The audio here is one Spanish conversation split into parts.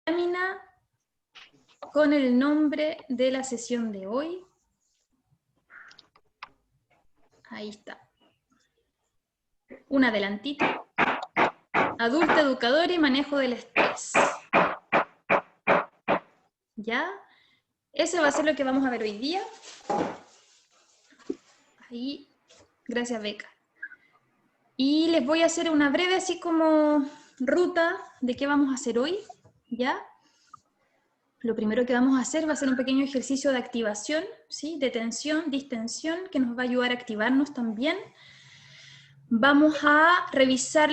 lámina con el nombre de la sesión de hoy. Ahí está. Un adelantito. Adulto educador y manejo del estrés. ¿Ya? Eso va a ser lo que vamos a ver hoy día. Ahí, gracias Beca. Y les voy a hacer una breve así como ruta de qué vamos a hacer hoy, ¿ya? Lo primero que vamos a hacer va a ser un pequeño ejercicio de activación, ¿sí? De tensión, distensión, que nos va a ayudar a activarnos también. Vamos a revisar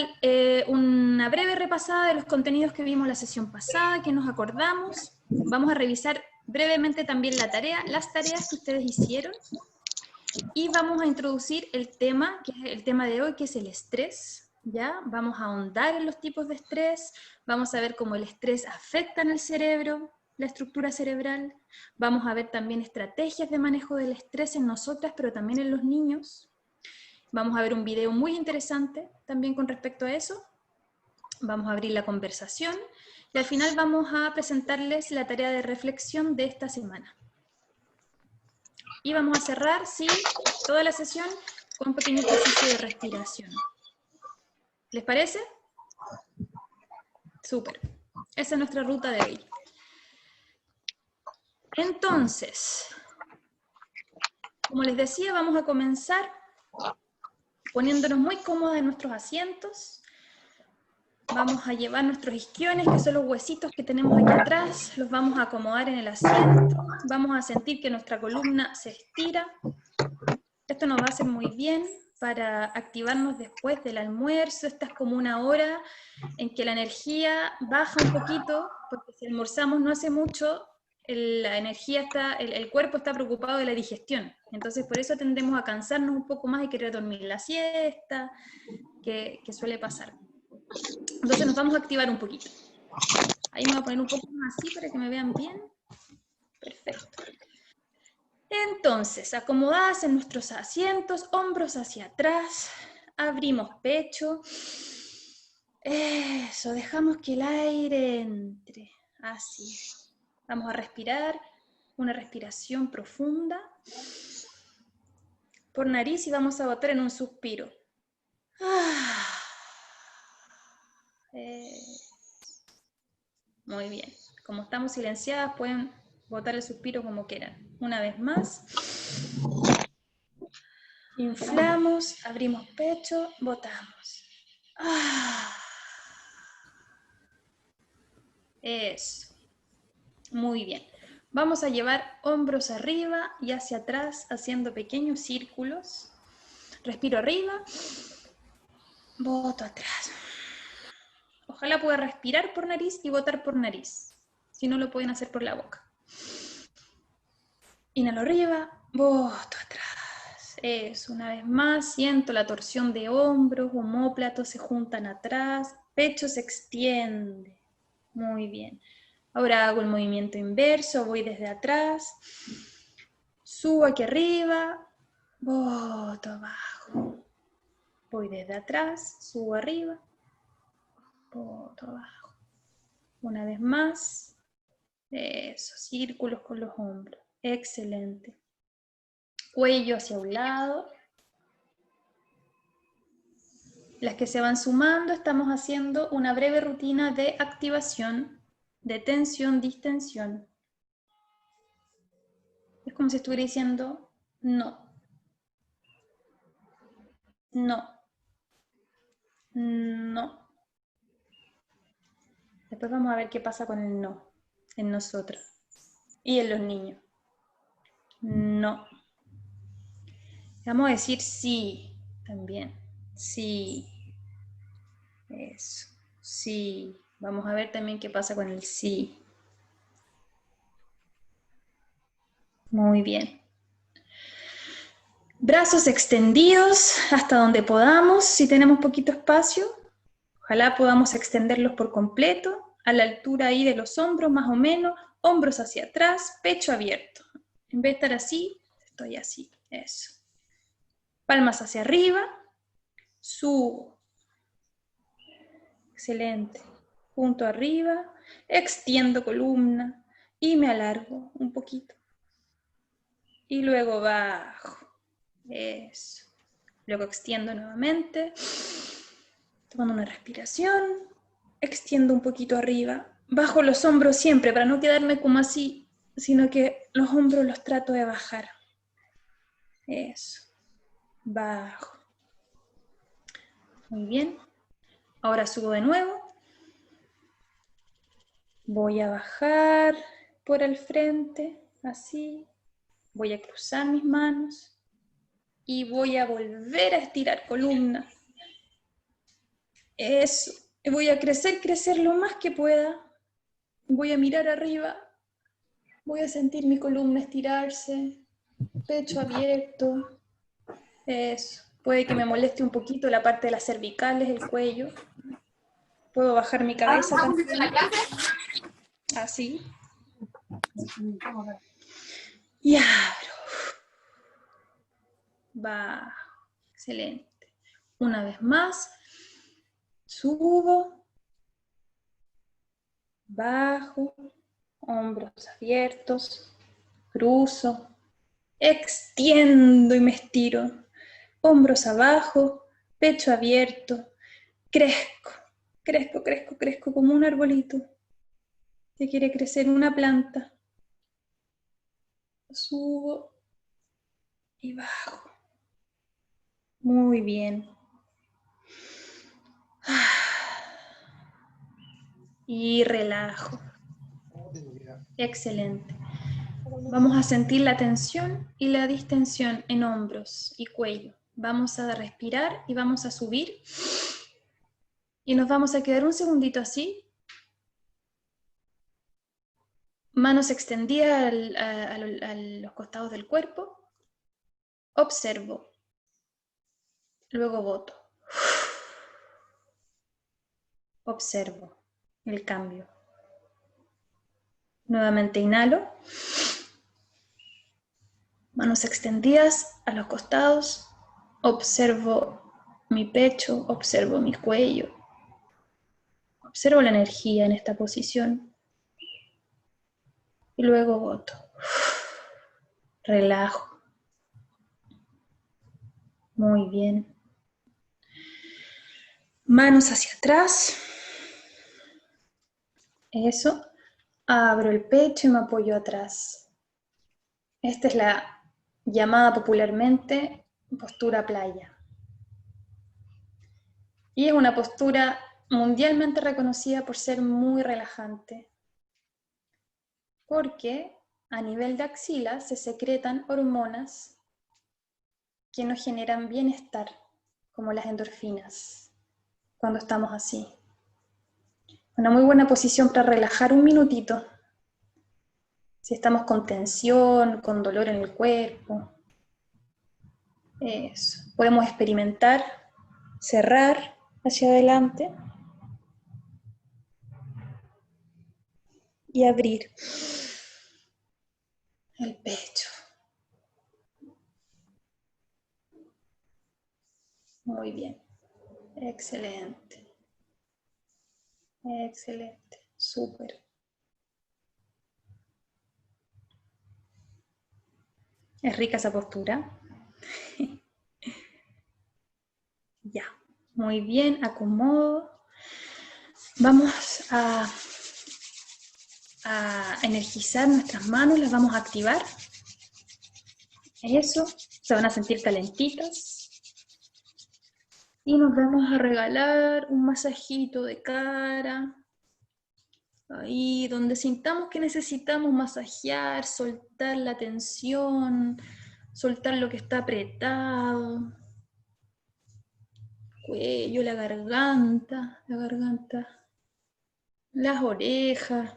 una breve repasada de los contenidos que vimos la sesión pasada, que nos acordamos. Vamos a revisar brevemente también las tareas que ustedes hicieron. Y vamos a introducir el tema, que es el tema de hoy, que es el estrés. ¿Ya? Vamos a ahondar en los tipos de estrés, vamos a ver cómo el estrés afecta en el cerebro, la estructura cerebral. Vamos a ver también estrategias de manejo del estrés en nosotras, pero también en los niños. Vamos a ver un video muy interesante también con respecto a eso. Vamos a abrir la conversación y al final vamos a presentarles la tarea de reflexión de esta semana. Y vamos a cerrar, sí, toda la sesión con un pequeño ejercicio de respiración. ¿Les parece? Súper. Esa es nuestra ruta de hoy. Entonces, como les decía, vamos a comenzar poniéndonos muy cómodos en nuestros asientos. Vamos a llevar nuestros isquiones, que son los huesitos que tenemos aquí atrás, los vamos a acomodar en el asiento. Vamos a sentir que nuestra columna se estira. Esto nos va a hacer muy bien para activarnos después del almuerzo. Esta es como una hora en que la energía baja un poquito, porque si almorzamos no hace mucho, la energía está, el cuerpo está preocupado de la digestión. Entonces por eso tendemos a cansarnos un poco más y querer dormir la siesta, que suele pasar. Entonces nos vamos a activar un poquito. Ahí me voy a poner un poco más así para que me vean bien. Perfecto. Entonces, acomodadas en nuestros asientos, hombros hacia atrás, abrimos pecho. Eso, dejamos que el aire entre. Así. Vamos a respirar una respiración profunda por nariz y vamos a botar en un suspiro. Muy bien. Como estamos silenciadas, pueden botar el suspiro como quieran. Una vez más. Inflamos, abrimos pecho, botamos. Eso. Muy bien. Vamos a llevar hombros arriba y hacia atrás, haciendo pequeños círculos. Respiro arriba, boto atrás. Ojalá pueda respirar por nariz y botar por nariz. Si no, lo pueden hacer por la boca. Inhalo arriba, boto atrás. Eso, una vez más, siento la torsión de hombros, omóplatos se juntan atrás, pecho se extiende. Muy bien. Ahora hago el movimiento inverso, voy desde atrás, subo aquí arriba, boto abajo. Voy desde atrás, subo arriba, boto abajo. Una vez más, eso, círculos con los hombros. Excelente. Cuello hacia un lado. Las que se van sumando, estamos haciendo una breve rutina de activación, de tensión, distensión. Es como si estuviera diciendo no. No. No. Después vamos a ver qué pasa con el no en nosotros y en los niños. No. Vamos a decir sí también. Sí. Eso. Sí. Vamos a ver también qué pasa con el sí. Muy bien. Brazos extendidos hasta donde podamos, si tenemos poquito espacio. Ojalá podamos extenderlos por completo, a la altura ahí de los hombros más o menos, hombros hacia atrás, pecho abierto. En vez de estar así, estoy así, eso. Palmas hacia arriba, subo. Excelente. punto arriba, extiendo columna y me alargo un poquito. Y luego bajo. Eso. Luego extiendo nuevamente. Tomando una respiración. Extiendo un poquito arriba. Bajo los hombros siempre, para no quedarme como así, sino que los hombros los trato de bajar. Eso. Bajo. Muy bien. Ahora subo de nuevo. Voy a bajar por el frente, así. Voy a cruzar mis manos y voy a volver a estirar columna. Eso. Voy a crecer lo más que pueda. Voy a mirar arriba. Voy a sentir mi columna estirarse. Pecho abierto. Eso. Puede que me moleste un poquito la parte de las cervicales, el cuello. Puedo bajar mi cabeza también. Así. Y abro. Bajo. Excelente. Una vez más. Subo. Bajo. Hombros abiertos. Cruzo. Extiendo y me estiro. Hombros abajo. Pecho abierto. Crezco. Crezco, crezco, crezco como un arbolito que quiere crecer una planta. Subo y bajo. Muy bien. Y relajo. Excelente. Vamos a sentir la tensión y la distensión en hombros y cuello. Vamos a respirar y vamos a subir. Y nos vamos a quedar un segundito así. Manos extendidas a los costados del cuerpo. Observo. Luego boto. Observo el cambio. Nuevamente inhalo. Manos extendidas a los costados. Observo mi pecho, observo mi cuello. Observo la energía en esta posición. Y luego boto. Relajo. Muy bien. Manos hacia atrás. Eso. Abro el pecho y me apoyo atrás. Esta es la llamada popularmente postura playa. Y es una postura mundialmente reconocida por ser muy relajante. Porque a nivel de axila se secretan hormonas que nos generan bienestar, como las endorfinas, cuando estamos así. Una muy buena posición para relajar un minutito. Si estamos con tensión, con dolor en el cuerpo. Eso. Podemos experimentar, cerrar hacia adelante y abrir el pecho. Muy bien. Excelente. Excelente. Súper. Es rica esa postura. Ya. Muy bien. Acomodo. Vamos a energizar nuestras manos. Las vamos a activar. Eso. Se van a sentir calentitas. Y nos vamos a regalar un masajito de cara. Ahí donde sintamos que necesitamos masajear, soltar la tensión, soltar lo que está apretado. Cuello, la garganta, las orejas,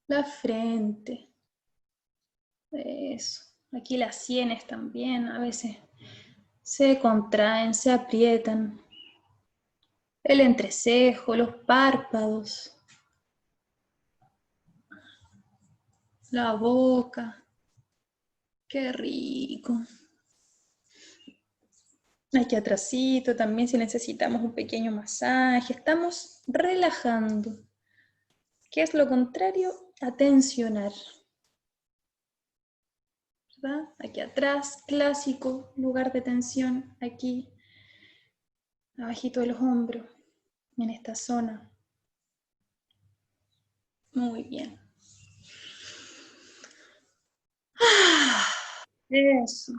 la frente. Eso. Aquí las sienes también a veces se contraen, se aprietan. El entrecejo, los párpados, la boca. Qué rico. Aquí atrásito también si necesitamos un pequeño masaje. Estamos relajando. ¿Qué es lo contrario? A tensionar. ¿Verdad? Aquí atrás, clásico, lugar de tensión. Aquí, abajito de los hombros, en esta zona. Muy bien. Eso.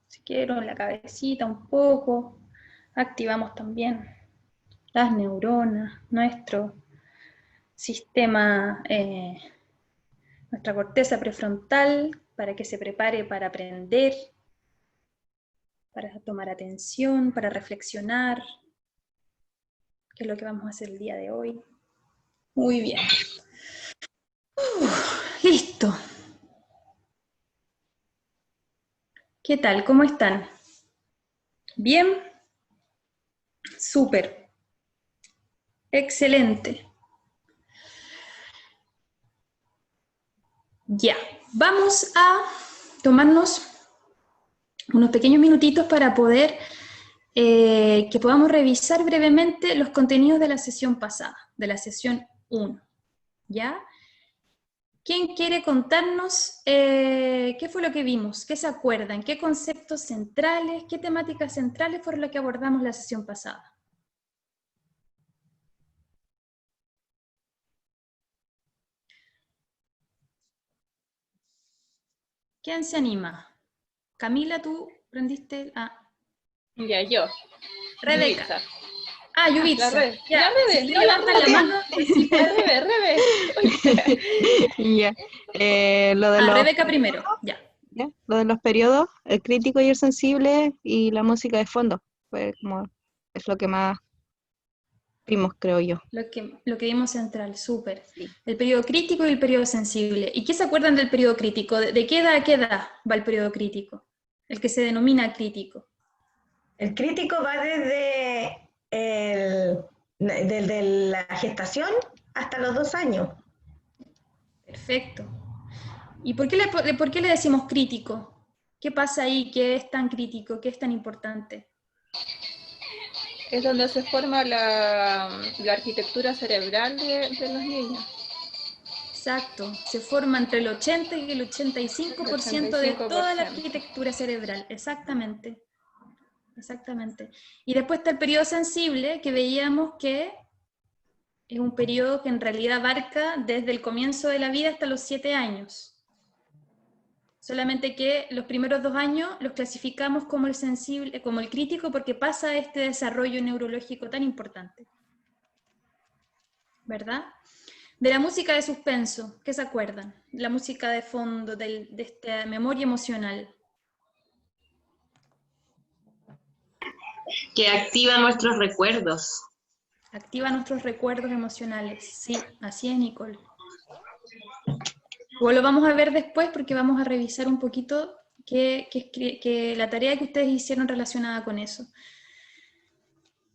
Si quiero la cabecita un poco. Activamos también las neuronas, nuestro sistema, nuestra corteza prefrontal, para que se prepare para aprender, para tomar atención, para reflexionar, que es lo que vamos a hacer el día de hoy. Muy bien. Listo. ¿Qué tal? ¿Cómo están? ¿Bien? Súper. Excelente. Ya. Vamos a tomarnos unos pequeños minutitos para poder que podamos revisar brevemente los contenidos de la sesión pasada, de la sesión 1. ¿Ya? ¿Quién quiere contarnos qué fue lo que vimos? ¿Qué se acuerdan? ¿Qué conceptos centrales, qué temáticas centrales fueron lo que abordamos la sesión pasada? ¿Quién se anima? Camila, tú prendiste... Ya, yo. Rebeca. Yubitsa. Yubitsa. La Rebe. Ya, La Rebe. si No, la levantan la Rebe. mano... Sí. La Rebe. Ya. Lo de los Rebeca periodos, primero, ya. ¿ya? Lo de los periodos, el crítico y el sensible y la música de fondo. Pues como es lo que más vimos, creo yo. Lo que vimos central, súper. Sí. El periodo crítico y el periodo sensible. ¿Y qué se acuerdan del periodo crítico? ¿De qué edad a qué edad va el periodo crítico? El que se denomina crítico. El crítico va desde la gestación hasta los 2 años. Perfecto. ¿Y por qué le decimos crítico? ¿Qué pasa ahí? ¿Qué es tan crítico? ¿Qué es tan importante? Es donde se forma la arquitectura cerebral de los niños. Exacto. Se forma entre el 80 y el 85% de toda la arquitectura cerebral. Exactamente. Exactamente. Y después está el periodo sensible, que veíamos que es un periodo que en realidad abarca desde el comienzo de la vida hasta los 7 años. Solamente que los primeros 2 años los clasificamos como el sensible, como el crítico, porque pasa este desarrollo neurológico tan importante. ¿Verdad? De la música de suspenso, ¿qué se acuerdan? La música de fondo, de esta memoria emocional. Que activa nuestros recuerdos. Activa nuestros recuerdos emocionales. Sí, así es, Nicole. O lo vamos a ver después porque vamos a revisar un poquito que la tarea que ustedes hicieron relacionada con eso.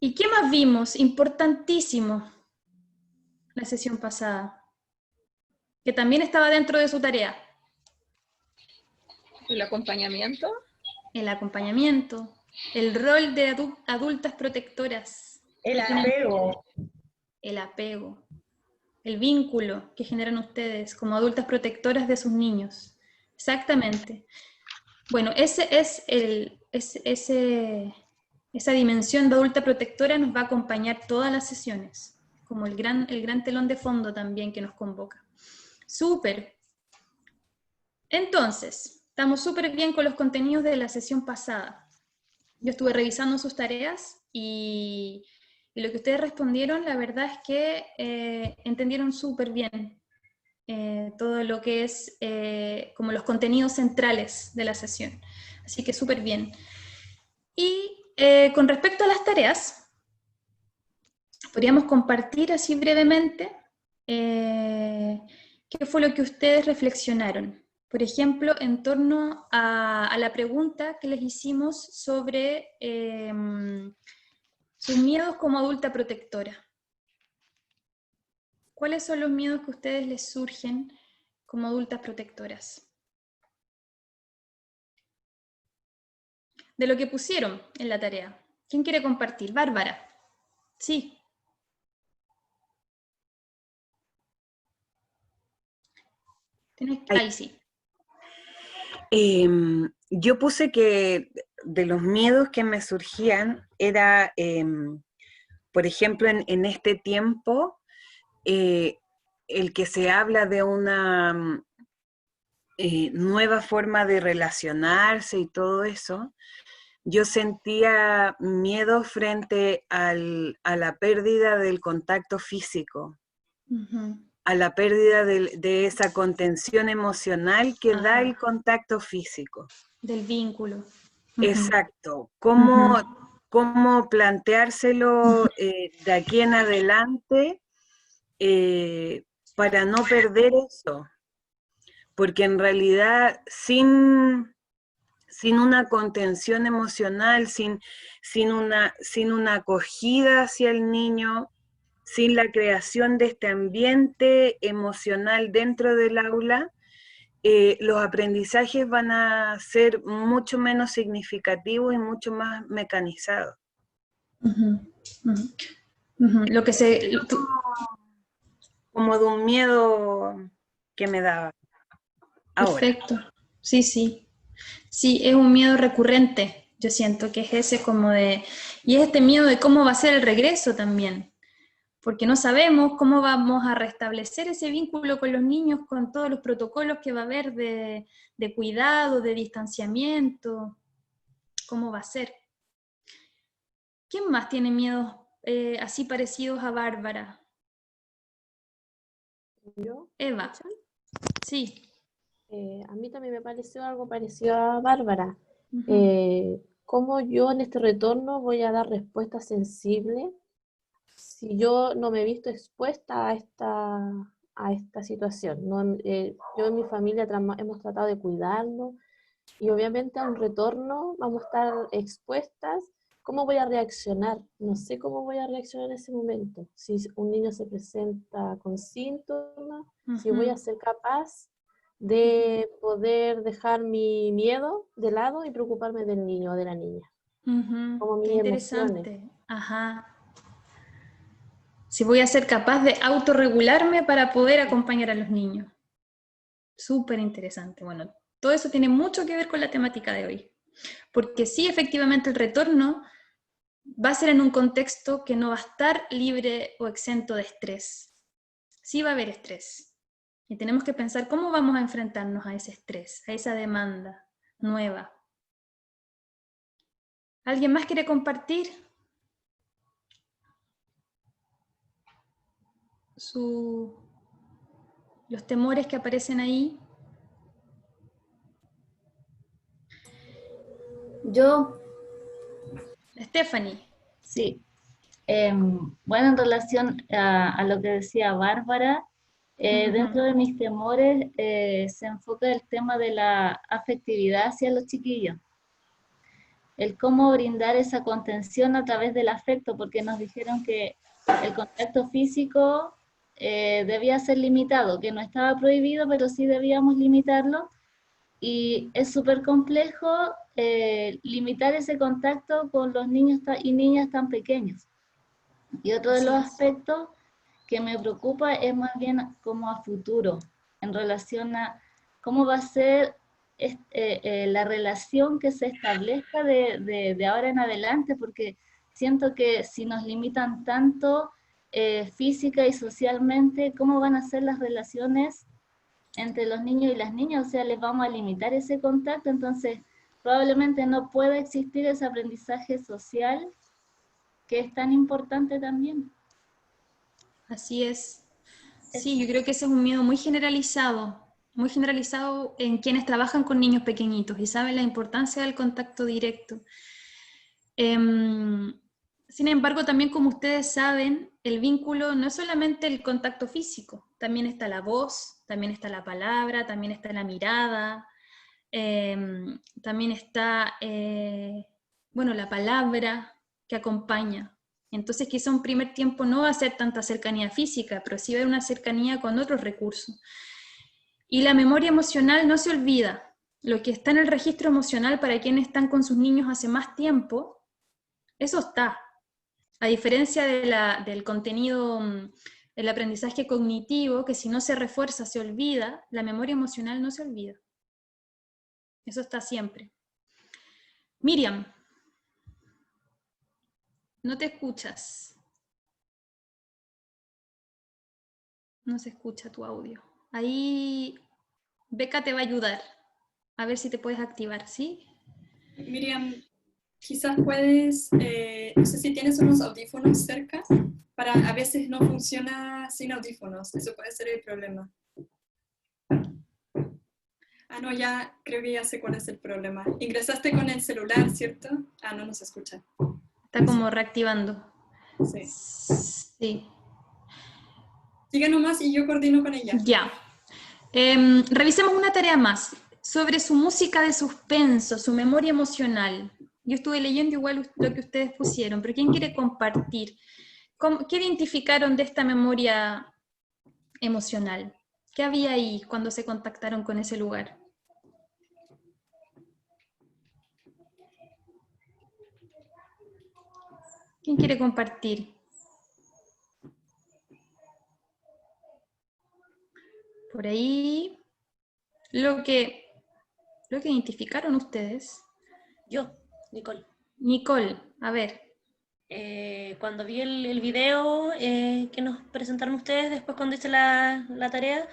¿Y qué más vimos? Importantísimo la sesión pasada, que también estaba dentro de su tarea. El acompañamiento. El acompañamiento, el rol de adultas protectoras. El apego. El apego, el vínculo que generan ustedes como adultas protectoras de sus niños. Exactamente. Bueno, esa dimensión de adulta protectora nos va a acompañar todas las sesiones, como el gran telón de fondo también que nos convoca. Súper. Entonces, estamos súper bien con los contenidos de la sesión pasada. Yo estuve revisando sus tareas y lo que ustedes respondieron, la verdad es que entendieron súper bien todo lo que es como los contenidos centrales de la sesión. Así que súper bien. Y con respecto a las tareas, podríamos compartir así brevemente qué fue lo que ustedes reflexionaron. Por ejemplo, en torno a la pregunta que les hicimos sobre sus miedos como adulta protectora. ¿Cuáles son los miedos que a ustedes les surgen como adultas protectoras? De lo que pusieron en la tarea. ¿Quién quiere compartir? Bárbara. Sí. Ahí sí. Yo puse que de los miedos que me surgían era, por ejemplo, en este tiempo, el que se habla de una nueva forma de relacionarse y todo eso, yo sentía miedo frente a la pérdida del contacto físico, a la pérdida de esa contención emocional que da el contacto físico. Del vínculo. Exacto. ¿Cómo planteárselo de aquí en adelante para no perder eso? Porque en realidad sin una contención emocional, sin una acogida hacia el niño, sin la creación de este ambiente emocional dentro del aula, los aprendizajes van a ser mucho menos significativos y mucho más mecanizados. Lo que se... Como de un miedo que me daba. Ahora. Perfecto. Sí, sí. Sí, es un miedo recurrente. Yo siento que es ese como de... Y es este miedo de cómo va a ser el regreso también. Porque no sabemos cómo vamos a restablecer ese vínculo con los niños, con todos los protocolos que va a haber de cuidado, de distanciamiento. ¿Cómo va a ser? ¿Quién más tiene miedos así parecidos a Bárbara? ¿Yo? Eva. Sí. A mí también me pareció algo parecido a Bárbara. Uh-huh. ¿Cómo yo en este retorno voy a dar respuesta sensible si yo no me he visto expuesta a esta situación? ¿No? Yo en mi familia hemos tratado de cuidarlo y obviamente a un retorno vamos a estar expuestas. ¿Cómo voy a reaccionar? No sé cómo voy a reaccionar en ese momento. Si un niño se presenta con síntomas, si voy a ser capaz de poder dejar mi miedo de lado y preocuparme del niño o de la niña. Como mis Qué interesante. emociones. Ajá. Si voy a ser capaz de autorregularme para poder acompañar a los niños. Súper interesante. Bueno, todo eso tiene mucho que ver con la temática de hoy. Porque sí, efectivamente, el retorno va a ser en un contexto que no va a estar libre o exento de estrés. Sí va a haber estrés. Y tenemos que pensar cómo vamos a enfrentarnos a ese estrés, a esa demanda nueva. ¿Alguien más quiere compartir los temores que aparecen ahí? Yo. Stephanie. Sí. Bueno, en relación a lo que decía Bárbara, dentro de mis temores se enfoca el tema de la afectividad hacia los chiquillos. El cómo brindar esa contención a través del afecto, porque nos dijeron que el contacto físico debía ser limitado, que no estaba prohibido, pero sí debíamos limitarlo, y es súper complejo limitar ese contacto con los niños y niñas tan pequeños. Y otro de los aspectos que me preocupa es más bien como a futuro, en relación a cómo va a ser la relación que se establezca de ahora en adelante, porque siento que si nos limitan tanto física y socialmente, ¿cómo van a ser las relaciones entre los niños y las niñas? O sea, les vamos a limitar ese contacto, entonces probablemente no pueda existir ese aprendizaje social que es tan importante también. Así es. Sí, yo creo que ese es un miedo muy generalizado en quienes trabajan con niños pequeñitos y saben la importancia del contacto directo. Sin embargo, también como ustedes saben, el vínculo no es solamente el contacto físico, también está la voz, también está la palabra, también está la mirada, también está, la palabra que acompaña. Entonces quizá un primer tiempo no va a ser tanta cercanía física, pero sí va a haber una cercanía con otros recursos. Y la memoria emocional no se olvida. Lo que está en el registro emocional para quienes están con sus niños hace más tiempo, Eso está. A diferencia del contenido, el aprendizaje cognitivo, que si no se refuerza se olvida, la memoria emocional no se olvida. Eso está siempre. Miriam, no te escuchas. No se escucha tu audio. Ahí Beca te va a ayudar. A ver si te puedes activar, ¿sí? Miriam, quizás puedes, no sé si tienes unos audífonos cerca, a veces no funciona sin audífonos, eso puede ser el problema. Ah, no, ya, creo que ya sé cuál es el problema. Ingresaste con el celular, ¿cierto? Ah, no nos escucha. Está como reactivando. Sí. Sí. Sigue nomás y yo coordino con ella. Ya. Revisemos una tarea más sobre su música de suspenso, su memoria emocional. Yo estuve leyendo igual lo que ustedes pusieron, pero ¿quién quiere compartir? ¿Qué identificaron de esta memoria emocional? ¿Qué había ahí cuando se contactaron con ese lugar? ¿Quién quiere compartir? Por ahí, lo que identificaron ustedes. Yo, Nicole. Nicole, a ver. Cuando vi el video que nos presentaron ustedes después cuando hice la tarea,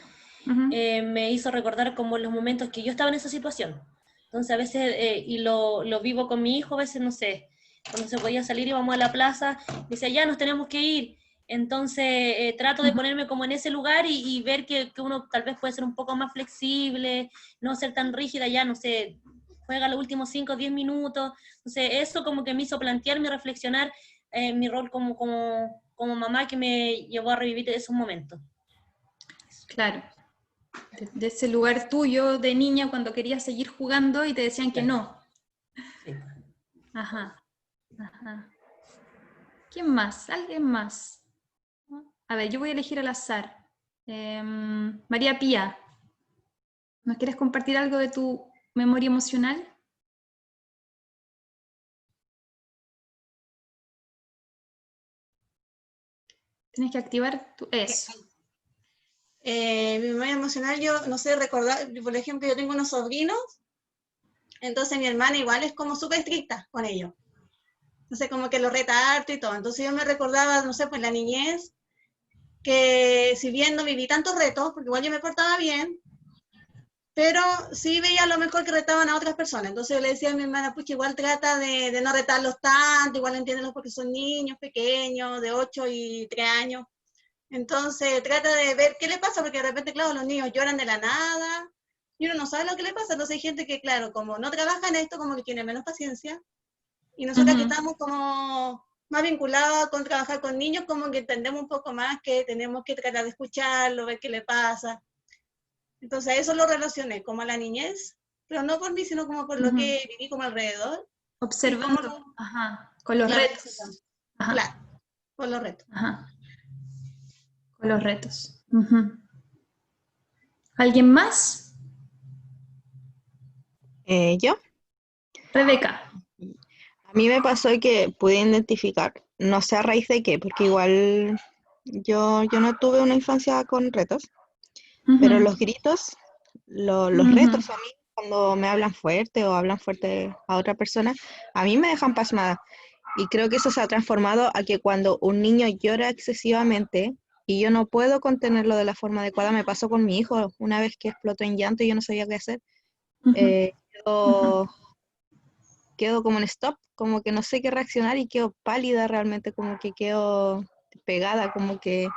me hizo recordar como los momentos que yo estaba en esa situación. Entonces a veces, y lo vivo con mi hijo, a veces, no sé, cuando se podía salir íbamos a la plaza, me decía, ya nos tenemos que ir. Entonces trato de ponerme como en ese lugar y ver que uno tal vez puede ser un poco más flexible, no ser tan rígida, ya, no sé, juega los últimos 5 o 10 minutos. Entonces eso como que me hizo plantearme y reflexionar mi rol como mamá, que me llevó a revivir esos momentos. Claro. De ese lugar tuyo de niña cuando querías seguir jugando y te decían que no. Sí. Ajá. Ajá. ¿Quién más? ¿Alguien más? A ver, yo voy a elegir al azar. María Pía, ¿nos quieres compartir algo de tu memoria emocional? Tienes que activar eso. Mi memoria emocional, yo no sé recordar, por ejemplo, yo tengo unos sobrinos, entonces mi hermana igual es como súper estricta con ellos. Entonces como que lo reta harto y todo. Entonces yo me recordaba, no sé, pues la niñez, que si bien no viví tantos retos, porque igual yo me portaba bien, pero sí veía lo mejor que retaban a otras personas. Entonces yo le decía a mi hermana, pues que igual trata de no retarlos tanto, igual entiéndelos porque son niños pequeños, de 8 y 3 años. Entonces trata de ver qué le pasa, porque de repente, claro, los niños lloran de la nada, y uno no sabe lo que le pasa. Entonces hay gente que, claro, como no trabaja en esto, como que tiene menos paciencia, y nosotras que estamos como más vinculadas con trabajar con niños, como que entendemos un poco más que tenemos que tratar de escucharlo, ver qué le pasa. Entonces eso lo relacioné como a la niñez, pero no por mí, sino como por lo que viví como alrededor. Observando, con los retos. Ajá. Claro, con los retos. Ajá. Con los retos. ¿Alguien más? ¿Yo? Rebeca. A mí me pasó que pude identificar, no sé a raíz de qué, porque igual yo no tuve una infancia con retos, pero los gritos, los retos a mí, cuando me hablan fuerte o hablan fuerte a otra persona, a mí me dejan pasmada. Y creo que eso se ha transformado a que cuando un niño llora excesivamente y yo no puedo contenerlo de la forma adecuada, me pasó con mi hijo una vez que explotó en llanto y yo no sabía qué hacer. Quedo como en stop, como que no sé qué reaccionar y quedo pálida realmente, como que quedo pegada, como que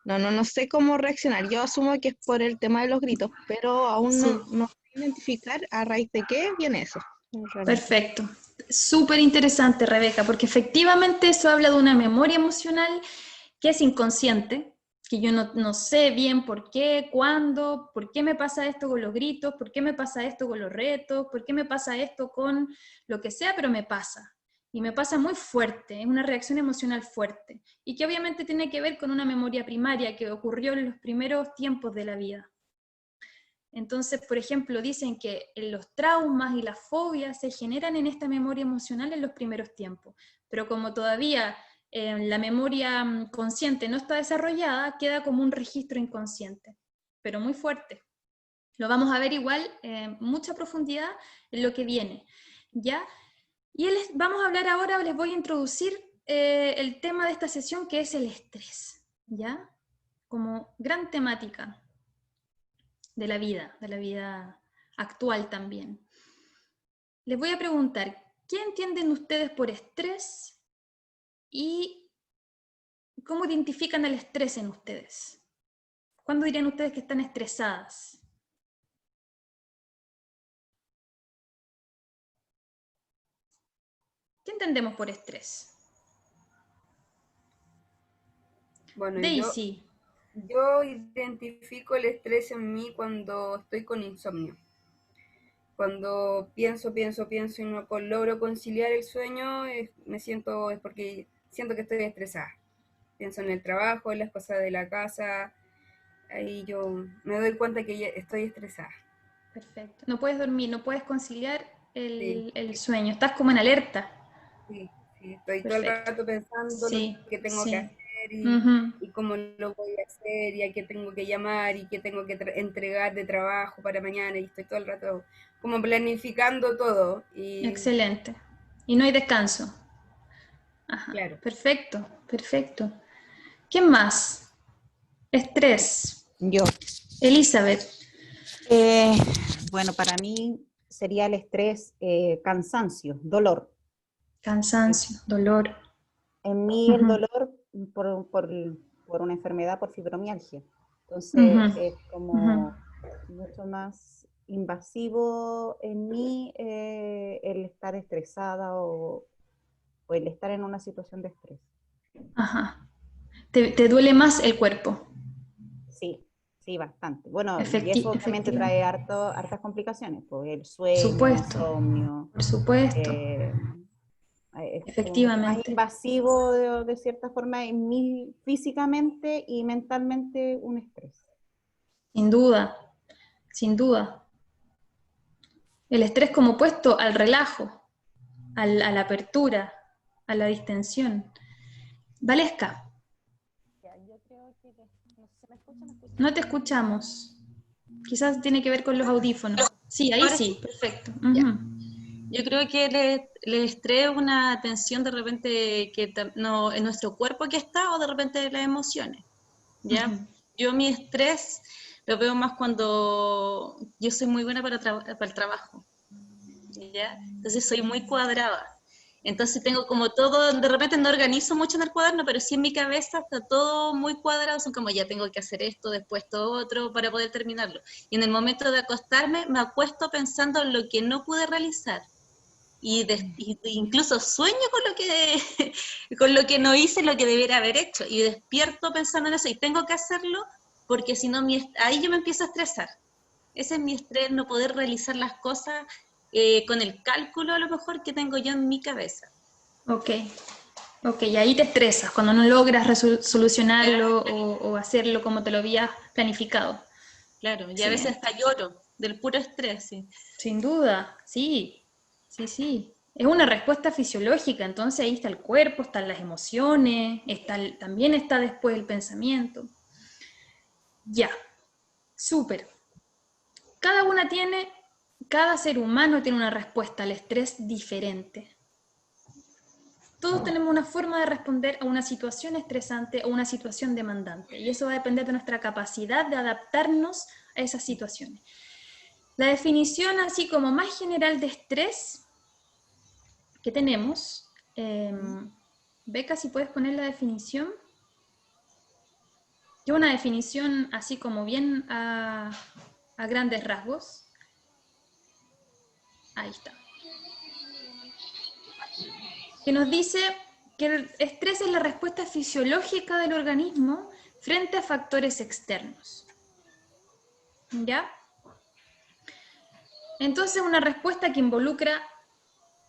no sé cómo reaccionar. Yo asumo que es por el tema de los gritos, pero aún no sé identificar a raíz de qué viene eso. Realmente. Perfecto. Súper interesante, Rebeca, porque efectivamente eso habla de una memoria emocional que es inconsciente, que yo no sé bien por qué, cuándo, por qué me pasa esto con los gritos, por qué me pasa esto con los retos, por qué me pasa esto con lo que sea, pero me pasa. Y me pasa muy fuerte, es una reacción emocional fuerte. Y que obviamente tiene que ver con una memoria primaria que ocurrió en los primeros tiempos de la vida. Entonces, por ejemplo, dicen que los traumas y las fobias se generan en esta memoria emocional en los primeros tiempos, pero como todavía la memoria consciente no está desarrollada, queda como un registro inconsciente, pero muy fuerte. Lo vamos a ver igual en mucha profundidad en lo que viene, ¿ya? Y vamos a hablar ahora, les voy a introducir el tema de esta sesión, que es el estrés, ¿ya? Como gran temática de la vida actual también. Les voy a preguntar, ¿qué entienden ustedes por estrés y cómo identifican el estrés en ustedes? ¿Cuándo dirían ustedes que están estresadas? ¿Qué entendemos por estrés? Bueno, Daisy. yo identifico el estrés en mí cuando estoy con insomnio. Cuando pienso y no logro conciliar el sueño, es porque siento que estoy estresada. Pienso en el trabajo, en las cosas de la casa, ahí yo me doy cuenta que ya estoy estresada. Perfecto. No puedes dormir, no puedes conciliar Sí. el sueño, estás como en alerta. Sí, estoy Perfecto. todo el rato pensando lo que tengo que hacer y cómo lo voy a hacer y a qué tengo que llamar y qué tengo que entregar de trabajo para mañana, y estoy todo el rato como planificando todo. Excelente. Y no hay descanso. Ajá. Claro. Perfecto, perfecto. ¿Quién más? Estrés. Yo. Elizabeth. Bueno, para mí sería el estrés cansancio, dolor. Cansancio, dolor. En mí el dolor por una enfermedad, por fibromialgia. Entonces es como mucho más invasivo en mí el estar estresada o el estar en una situación de estrés. Ajá. ¿Te duele más el cuerpo? Sí, bastante. Bueno, y eso obviamente trae hartas complicaciones, pues el sueño, el insomnio. Por supuesto. Efectivamente. Más invasivo de cierta forma en mí físicamente y mentalmente un estrés. Sin duda, sin duda. El estrés como opuesto al relajo, a la apertura, a la distensión. Valesca. No te escuchamos. Quizás tiene que ver con los audífonos. Sí, ahí sí, perfecto. Yo creo que el estrés es una tensión de repente que no, en nuestro cuerpo que está, o de repente de las emociones, ¿ya? Yo mi estrés lo veo más cuando yo soy muy buena para el trabajo, ¿ya? Entonces soy muy cuadrada. Entonces tengo como todo, de repente no organizo mucho en el cuaderno, pero sí en mi cabeza está todo muy cuadrado, son como ya tengo que hacer esto, después todo otro para poder terminarlo. Y en el momento de acostarme, me acuesto pensando en lo que no pude realizar. Y incluso sueño con lo que no hice, lo que debiera haber hecho. Y despierto pensando en eso y tengo que hacerlo porque si no, ahí yo me empiezo a estresar. Ese es mi estrés, no poder realizar las cosas con el cálculo a lo mejor que tengo yo en mi cabeza. Ok, y ahí te estresas cuando no logras solucionarlo o hacerlo como te lo habías planificado. Claro, y a veces hasta lloro del puro estrés. Sí. Sin duda, sí. Es una respuesta fisiológica, entonces ahí está el cuerpo, están las emociones, también está después el pensamiento. Ya, súper. Cada ser humano tiene una respuesta al estrés diferente. Todos tenemos una forma de responder a una situación estresante o una situación demandante, y eso va a depender de nuestra capacidad de adaptarnos a esas situaciones. La definición así como más general de estrés que tenemos, Beca, si puedes poner la definición. Yo una definición así como bien a grandes rasgos. Ahí está. Que nos dice que el estrés es la respuesta fisiológica del organismo frente a factores externos. ¿Ya? Entonces una respuesta que involucra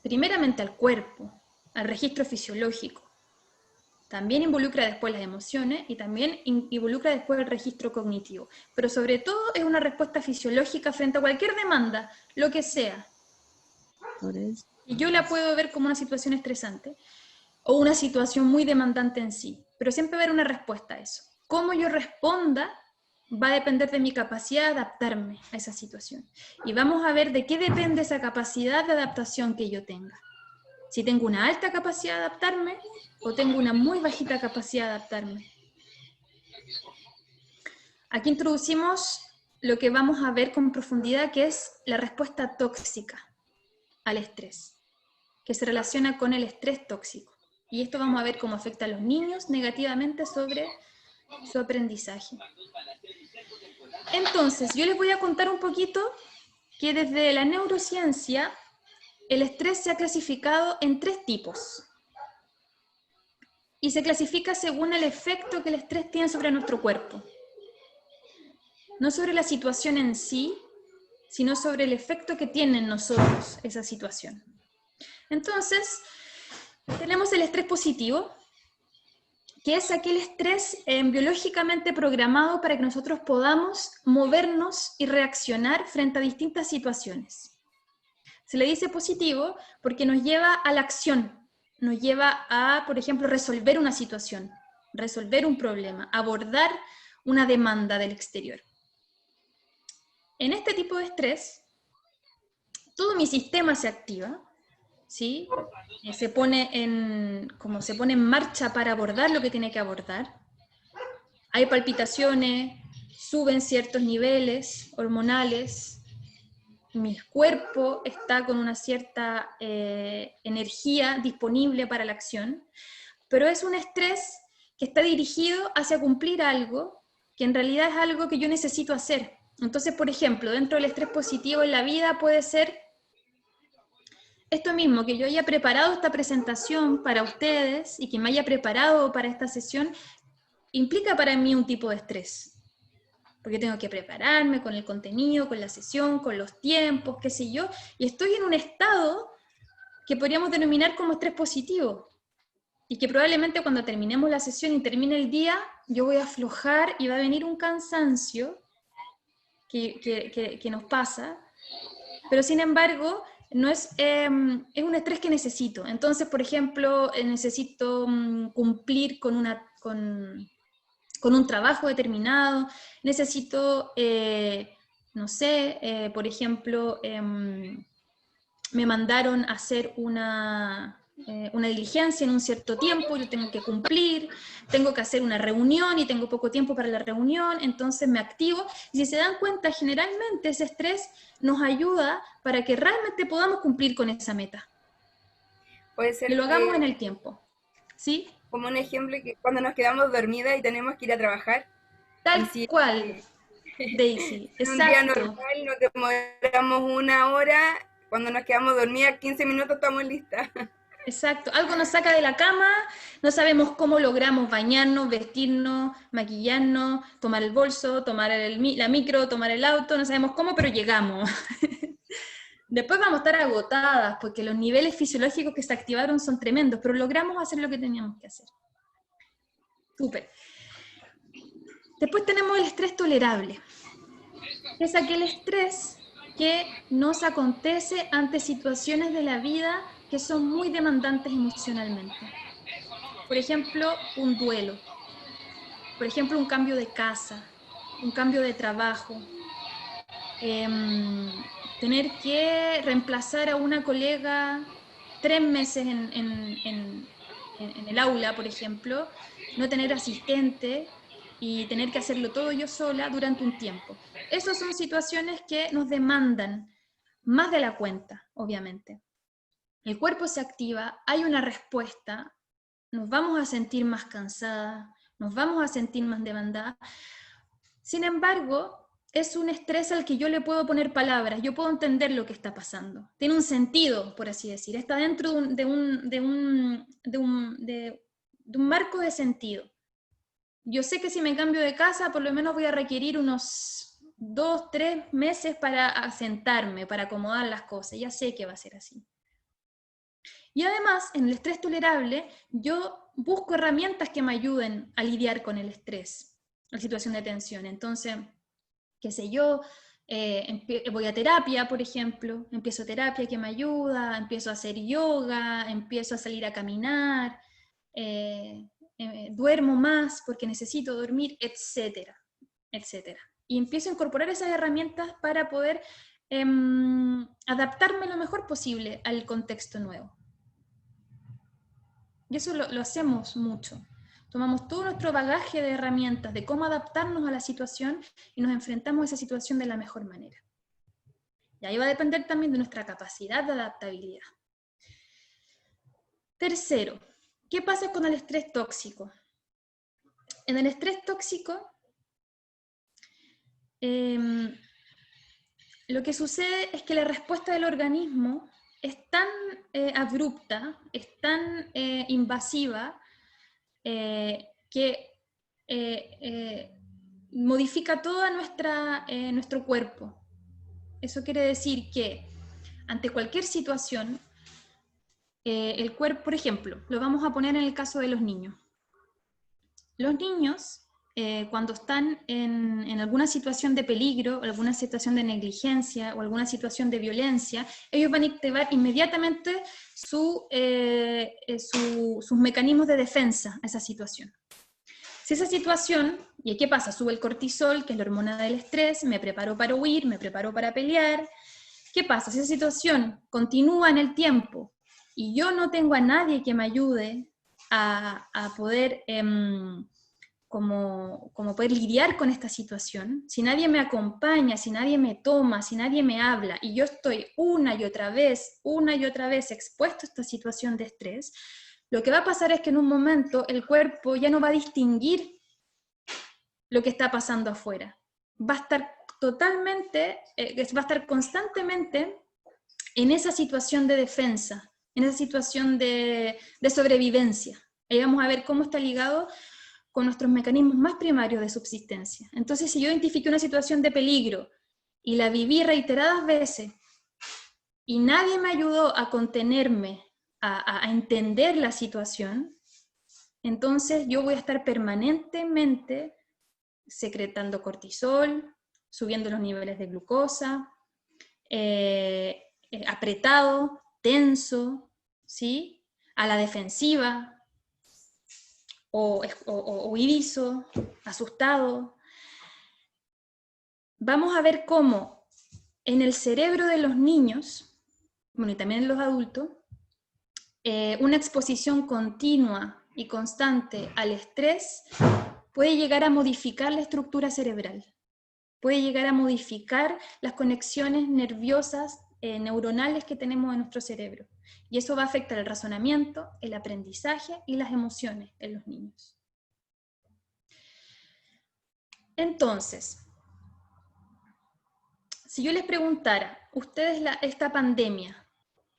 primeramente al cuerpo, al registro fisiológico. También involucra después las emociones y también involucra después el registro cognitivo. Pero sobre todo es una respuesta fisiológica frente a cualquier demanda, lo que sea. Y yo la puedo ver como una situación estresante o una situación muy demandante en sí, pero siempre va a haber una respuesta a eso. Cómo yo responda va a depender de mi capacidad de adaptarme a esa situación. Y vamos a ver de qué depende esa capacidad de adaptación que yo tenga. Si tengo una alta capacidad de adaptarme o tengo una muy bajita capacidad de adaptarme. Aquí introducimos lo que vamos a ver con profundidad, que es la respuesta tóxica al estrés, que se relaciona con el estrés tóxico. Y esto vamos a ver cómo afecta a los niños negativamente sobre su aprendizaje. Entonces, yo les voy a contar un poquito que desde la neurociencia el estrés se ha clasificado en 3 tipos. Y se clasifica según el efecto que el estrés tiene sobre nuestro cuerpo. No sobre la situación en sí, sino sobre el efecto que tiene en nosotros esa situación. Entonces, tenemos el estrés positivo, que es aquel estrés biológicamente programado para que nosotros podamos movernos y reaccionar frente a distintas situaciones. Se le dice positivo porque nos lleva a la acción, nos lleva a, por ejemplo, resolver una situación, resolver un problema, abordar una demanda del exterior. En este tipo de estrés, todo mi sistema se activa, ¿sí? Se pone en marcha para abordar lo que tiene que abordar. Hay palpitaciones, suben ciertos niveles hormonales, mi cuerpo está con una cierta energía disponible para la acción, pero es un estrés que está dirigido hacia cumplir algo que en realidad es algo que yo necesito hacer. Entonces, por ejemplo, dentro del estrés positivo en la vida puede ser esto mismo, que yo haya preparado esta presentación para ustedes y que me haya preparado para esta sesión, implica para mí un tipo de estrés. Porque tengo que prepararme con el contenido, con la sesión, con los tiempos, qué sé yo, y estoy en un estado que podríamos denominar como estrés positivo. Y que probablemente cuando terminemos la sesión y termine el día, yo voy a aflojar y va a venir un cansancio que nos pasa, pero sin embargo, no es un estrés que necesito. Entonces, por ejemplo, necesito cumplir con un trabajo determinado, necesito, no sé, por ejemplo, me mandaron a hacer una diligencia en un cierto tiempo, yo tengo que cumplir, tengo que hacer una reunión y tengo poco tiempo para la reunión, entonces me activo, y si se dan cuenta, generalmente ese estrés nos ayuda para que realmente podamos cumplir con esa meta. Puede ser que lo hagamos en el tiempo, ¿sí? Como un ejemplo, que cuando nos quedamos dormidas y tenemos que ir a trabajar. Tal cual, Daisy, en un día normal nos demoramos 1 hora, cuando nos quedamos dormidas 15 minutos estamos listas. Exacto, algo nos saca de la cama, no sabemos cómo logramos bañarnos, vestirnos, maquillarnos, tomar el bolso, tomar la micro, tomar el auto, no sabemos cómo, pero llegamos. Después vamos a estar agotadas, porque los niveles fisiológicos que se activaron son tremendos, pero logramos hacer lo que teníamos que hacer. Súper. Después tenemos el estrés tolerable. Es aquel estrés que nos acontece ante situaciones de la vida que son muy demandantes emocionalmente. Por ejemplo, un duelo. Por ejemplo, un cambio de casa, un cambio de trabajo. Tener que reemplazar a una colega 3 meses en el aula, por ejemplo, no tener asistente y tener que hacerlo todo yo sola durante un tiempo. Esas son situaciones que nos demandan más de la cuenta, obviamente. El cuerpo se activa, hay una respuesta, nos vamos a sentir más cansadas, nos vamos a sentir más demandadas. Sin embargo, es un estrés al que yo le puedo poner palabras, yo puedo entender lo que está pasando. Tiene un sentido, por así decir, está dentro de un marco de sentido. Yo sé que si me cambio de casa, por lo menos voy a requerir unos 2, 3 meses para asentarme, para acomodar las cosas, ya sé que va a ser así. Y además, en el estrés tolerable, yo busco herramientas que me ayuden a lidiar con el estrés, la situación de tensión. Entonces, qué sé yo, voy a terapia, por ejemplo, empiezo terapia que me ayuda, empiezo a hacer yoga, empiezo a salir a caminar, duermo más porque necesito dormir, etcétera, etcétera. Y empiezo a incorporar esas herramientas para poder adaptarme lo mejor posible al contexto nuevo. Y eso lo hacemos mucho. Tomamos todo nuestro bagaje de herramientas de cómo adaptarnos a la situación y nos enfrentamos a esa situación de la mejor manera. Y ahí va a depender también de nuestra capacidad de adaptabilidad. Tercero, ¿qué pasa con el estrés tóxico? En el estrés tóxico, lo que sucede es que la respuesta del organismo es tan abrupta, es tan invasiva, que modifica todo nuestro cuerpo. Eso quiere decir que ante cualquier situación, el cuerpo, por ejemplo, lo vamos a poner en el caso de los niños. Los niños, cuando están en alguna situación de peligro, alguna situación de negligencia o alguna situación de violencia, ellos van a activar inmediatamente sus mecanismos de defensa a esa situación. Si esa situación, ¿y qué pasa? Sube el cortisol, que es la hormona del estrés, me preparo para huir, me preparo para pelear. ¿Qué pasa? Si esa situación continúa en el tiempo y yo no tengo a nadie que me ayude a poder como poder lidiar con esta situación, si nadie me acompaña, si nadie me toma, si nadie me habla, y yo estoy una y otra vez expuesto a esta situación de estrés, lo que va a pasar es que en un momento el cuerpo ya no va a distinguir lo que está pasando afuera. Va a estar va a estar constantemente en esa situación de defensa, en esa situación de sobrevivencia. Ahí vamos a ver cómo está ligado con nuestros mecanismos más primarios de subsistencia. Entonces, si yo identifiqué una situación de peligro y la viví reiteradas veces y nadie me ayudó a contenerme, a entender la situación, entonces yo voy a estar permanentemente secretando cortisol, subiendo los niveles de glucosa, apretado, tenso, ¿sí? A la defensiva, o huidizo, asustado. Vamos a ver cómo en el cerebro de los niños, bueno, y también en los adultos, una exposición continua y constante al estrés puede llegar a modificar la estructura cerebral, puede llegar a modificar las conexiones nerviosas, neuronales que tenemos en nuestro cerebro. Y eso va a afectar el razonamiento, el aprendizaje y las emociones en los niños. Entonces, si yo les preguntara, ustedes esta pandemia,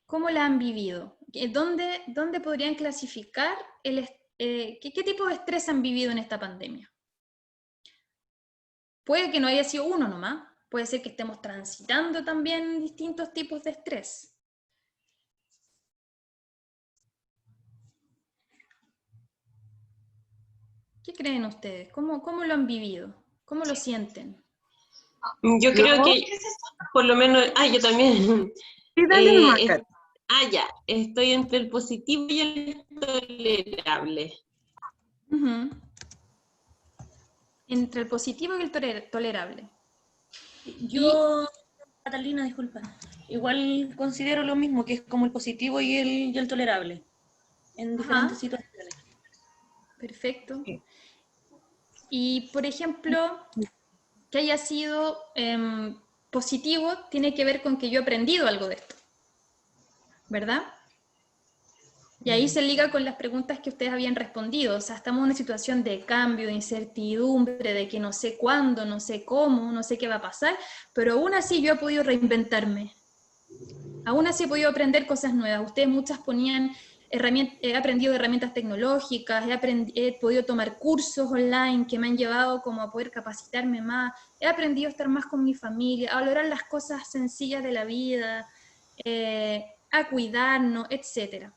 ¿cómo la han vivido? ¿Dónde podrían clasificar qué tipo de estrés han vivido en esta pandemia? Puede que no haya sido uno nomás, puede ser que estemos transitando también distintos tipos de estrés. ¿Qué creen ustedes? ¿Cómo lo han vivido? ¿Cómo lo sienten? Yo creo que, por lo menos, yo también. Sí, dale, ya, estoy entre el positivo y el tolerable. Entre el positivo y el tolerable. Yo, Catalina, disculpa, igual considero lo mismo, que es como el positivo y el tolerable, en diferentes situaciones. Perfecto. Y, por ejemplo, que haya sido positivo tiene que ver con que yo he aprendido algo de esto, ¿verdad? Y ahí se liga con las preguntas que ustedes habían respondido. O sea, estamos en una situación de cambio, de incertidumbre, de que no sé cuándo, no sé cómo, no sé qué va a pasar, pero aún así yo he podido reinventarme. Aún así he podido aprender cosas nuevas. Ustedes muchas ponían he aprendido herramientas tecnológicas, he podido tomar cursos online que me han llevado como a poder capacitarme más, he aprendido a estar más con mi familia, a valorar las cosas sencillas de la vida, a cuidarnos, etc.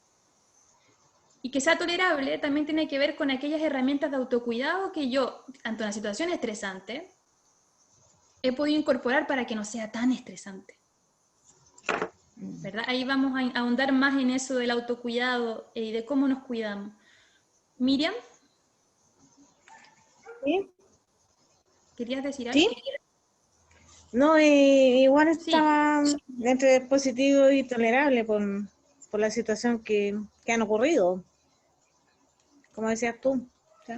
y que sea tolerable también tiene que ver con aquellas herramientas de autocuidado que yo, ante una situación estresante, he podido incorporar para que no sea tan estresante. ¿Verdad? Ahí vamos a ahondar más en eso del autocuidado y de cómo nos cuidamos. Miriam, ¿Sí? ¿querías decir algo? ¿Sí? No, igual estaba entre positivo y tolerable por la situación que han ocurrido, como decías tú. ¿Sí?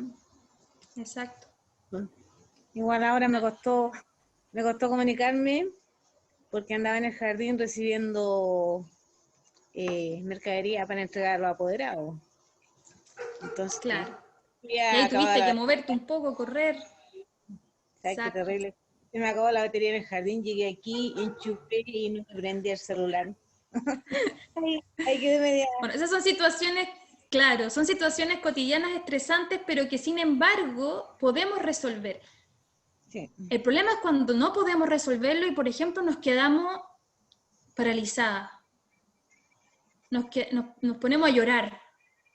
Exacto. Igual ahora me costó comunicarme porque andaba en el jardín recibiendo mercadería para entregar a los apoderados. Entonces, claro. Y ahí tuviste que moverte un poco, correr. ¿Sabes qué terrible? Se me acabó la batería en el jardín, llegué aquí, enchufé y no me prendí el celular. Ahí quedé media... Bueno, esas son situaciones, claro, son situaciones cotidianas estresantes, pero que sin embargo podemos resolver. Sí. El problema es cuando no podemos resolverlo y, por ejemplo, nos quedamos paralizadas. Nos ponemos a llorar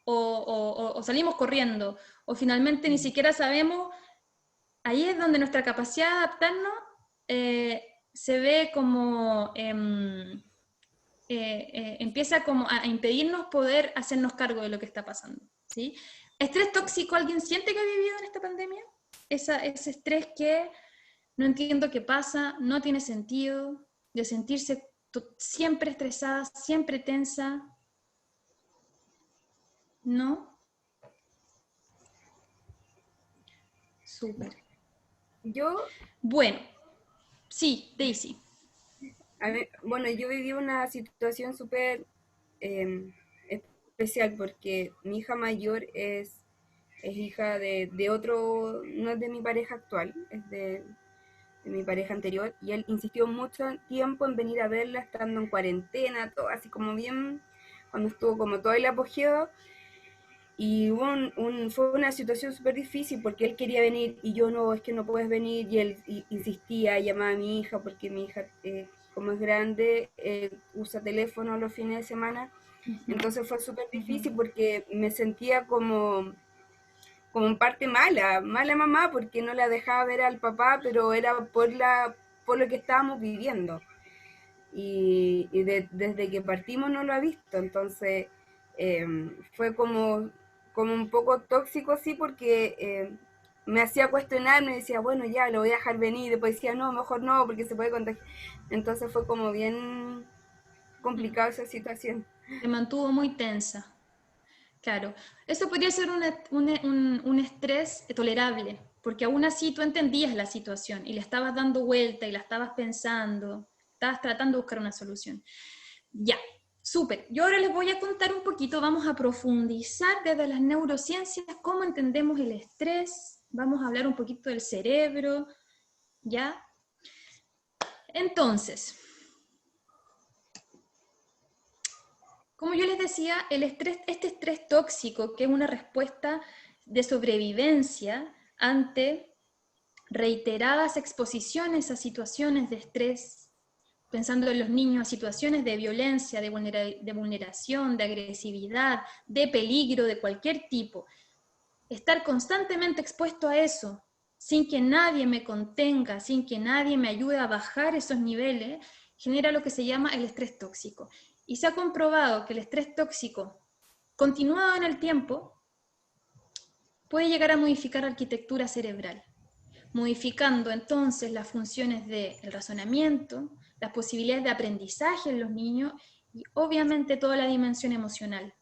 o salimos corriendo o finalmente ni siquiera sabemos. Ahí es donde nuestra capacidad de adaptarnos se ve como empieza como a impedirnos poder hacernos cargo de lo que está pasando, ¿sí? ¿Estrés tóxico alguien siente que ha vivido en esta pandemia? Ese estrés que no entiendo qué pasa, no tiene sentido, de sentirse siempre estresada, siempre tensa, ¿no? Súper. Bueno, sí, Daisy. Bueno, yo viví una situación súper especial porque mi hija mayor es hija de otro, no es de mi pareja actual, es de mi pareja anterior, y él insistió mucho tiempo en venir a verla estando en cuarentena, todo así como bien, cuando estuvo como todo el apogeo. Y fue una situación súper difícil porque él quería venir y yo no, es que no puedes venir, y él insistía, llamaba a mi hija porque mi hija, como es grande, usa teléfono los fines de semana. Entonces fue súper difícil porque me sentía como en parte mala mamá porque no la dejaba ver al papá, pero era por lo que estábamos viviendo. Y desde que partimos no lo ha visto, entonces fue como un poco tóxico, sí, porque me hacía cuestionar, me decía, bueno, ya, lo voy a dejar venir, y después decía, no, mejor no, porque se puede contagiar. Entonces fue como bien complicada esa situación. Te mantuvo muy tensa. Claro, eso podría ser un estrés tolerable, porque aún así tú entendías la situación y le estabas dando vuelta y la estabas pensando, estabas tratando de buscar una solución. Ya, súper. Yo ahora les voy a contar un poquito, vamos a profundizar desde las neurociencias cómo entendemos el estrés, vamos a hablar un poquito del cerebro, ¿ya? Entonces, como yo les decía, este estrés tóxico, que es una respuesta de sobrevivencia ante reiteradas exposiciones a situaciones de estrés, pensando en los niños, a situaciones de violencia, de vulneración, de agresividad, de peligro de cualquier tipo. Estar constantemente expuesto a eso, sin que nadie me contenga, sin que nadie me ayude a bajar esos niveles, genera lo que se llama el estrés tóxico. Y se ha comprobado que el estrés tóxico, continuado en el tiempo, puede llegar a modificar la arquitectura cerebral, modificando entonces las funciones del razonamiento, las posibilidades de aprendizaje en los niños y obviamente toda la dimensión emocional.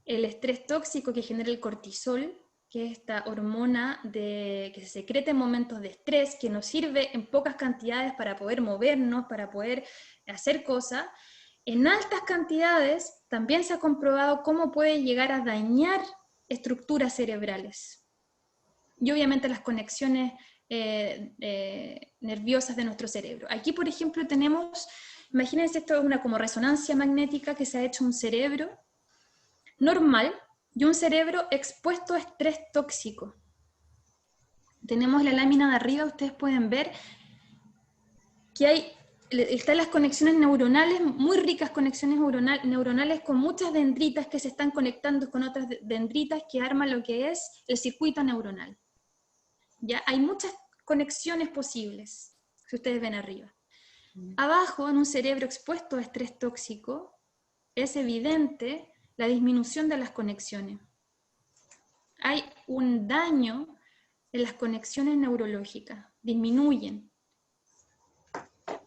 El estrés tóxico que genera el cortisol, que es esta hormona que se secreta en momentos de estrés, que nos sirve en pocas cantidades para poder movernos, para poder hacer cosas, en altas cantidades también se ha comprobado cómo puede llegar a dañar estructuras cerebrales. Y obviamente las conexiones nerviosas de nuestro cerebro. Aquí, por ejemplo, tenemos, imagínense, esto es una como resonancia magnética que se ha hecho un cerebro normal y un cerebro expuesto a estrés tóxico. Tenemos la lámina de arriba, ustedes pueden ver que hay están las conexiones neuronales, muy ricas conexiones neuronales con muchas dendritas que se están conectando con otras dendritas que arman lo que es el circuito neuronal. ¿Ya? Hay muchas conexiones posibles, si ustedes ven arriba. Abajo, en un cerebro expuesto a estrés tóxico, es evidente la disminución de las conexiones. Hay un daño en las conexiones neurológicas, disminuyen.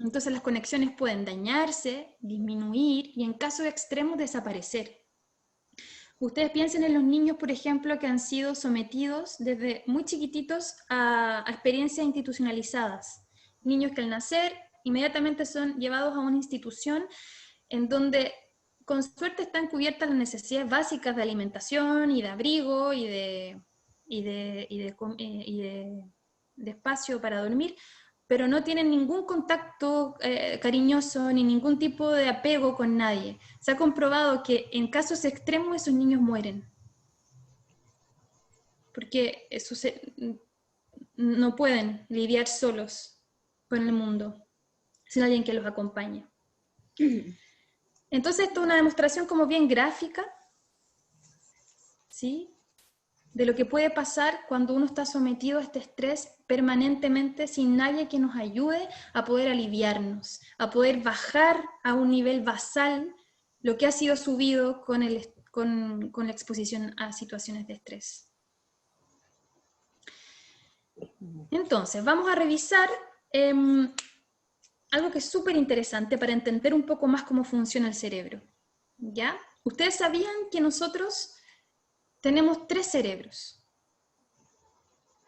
Entonces las conexiones pueden dañarse, disminuir y en casos extremos desaparecer. Ustedes piensen en los niños, por ejemplo, que han sido sometidos desde muy chiquititos a experiencias institucionalizadas. Niños que al nacer inmediatamente son llevados a una institución en donde con suerte están cubiertas las necesidades básicas de alimentación y de abrigo y de espacio para dormir, pero no tienen ningún contacto cariñoso ni ningún tipo de apego con nadie. Se ha comprobado que en casos extremos esos niños mueren, porque no pueden lidiar solos con el mundo, sin alguien que los acompañe. Entonces esto es una demostración como bien gráfica, ¿sí?, de lo que puede pasar cuando uno está sometido a este estrés permanentemente sin nadie que nos ayude a poder aliviarnos, a poder bajar a un nivel basal lo que ha sido subido con la exposición a situaciones de estrés. Entonces, vamos a revisar algo que es súper interesante para entender un poco más cómo funciona el cerebro, ¿ya? ¿Ustedes sabían que nosotros tenemos 3 cerebros?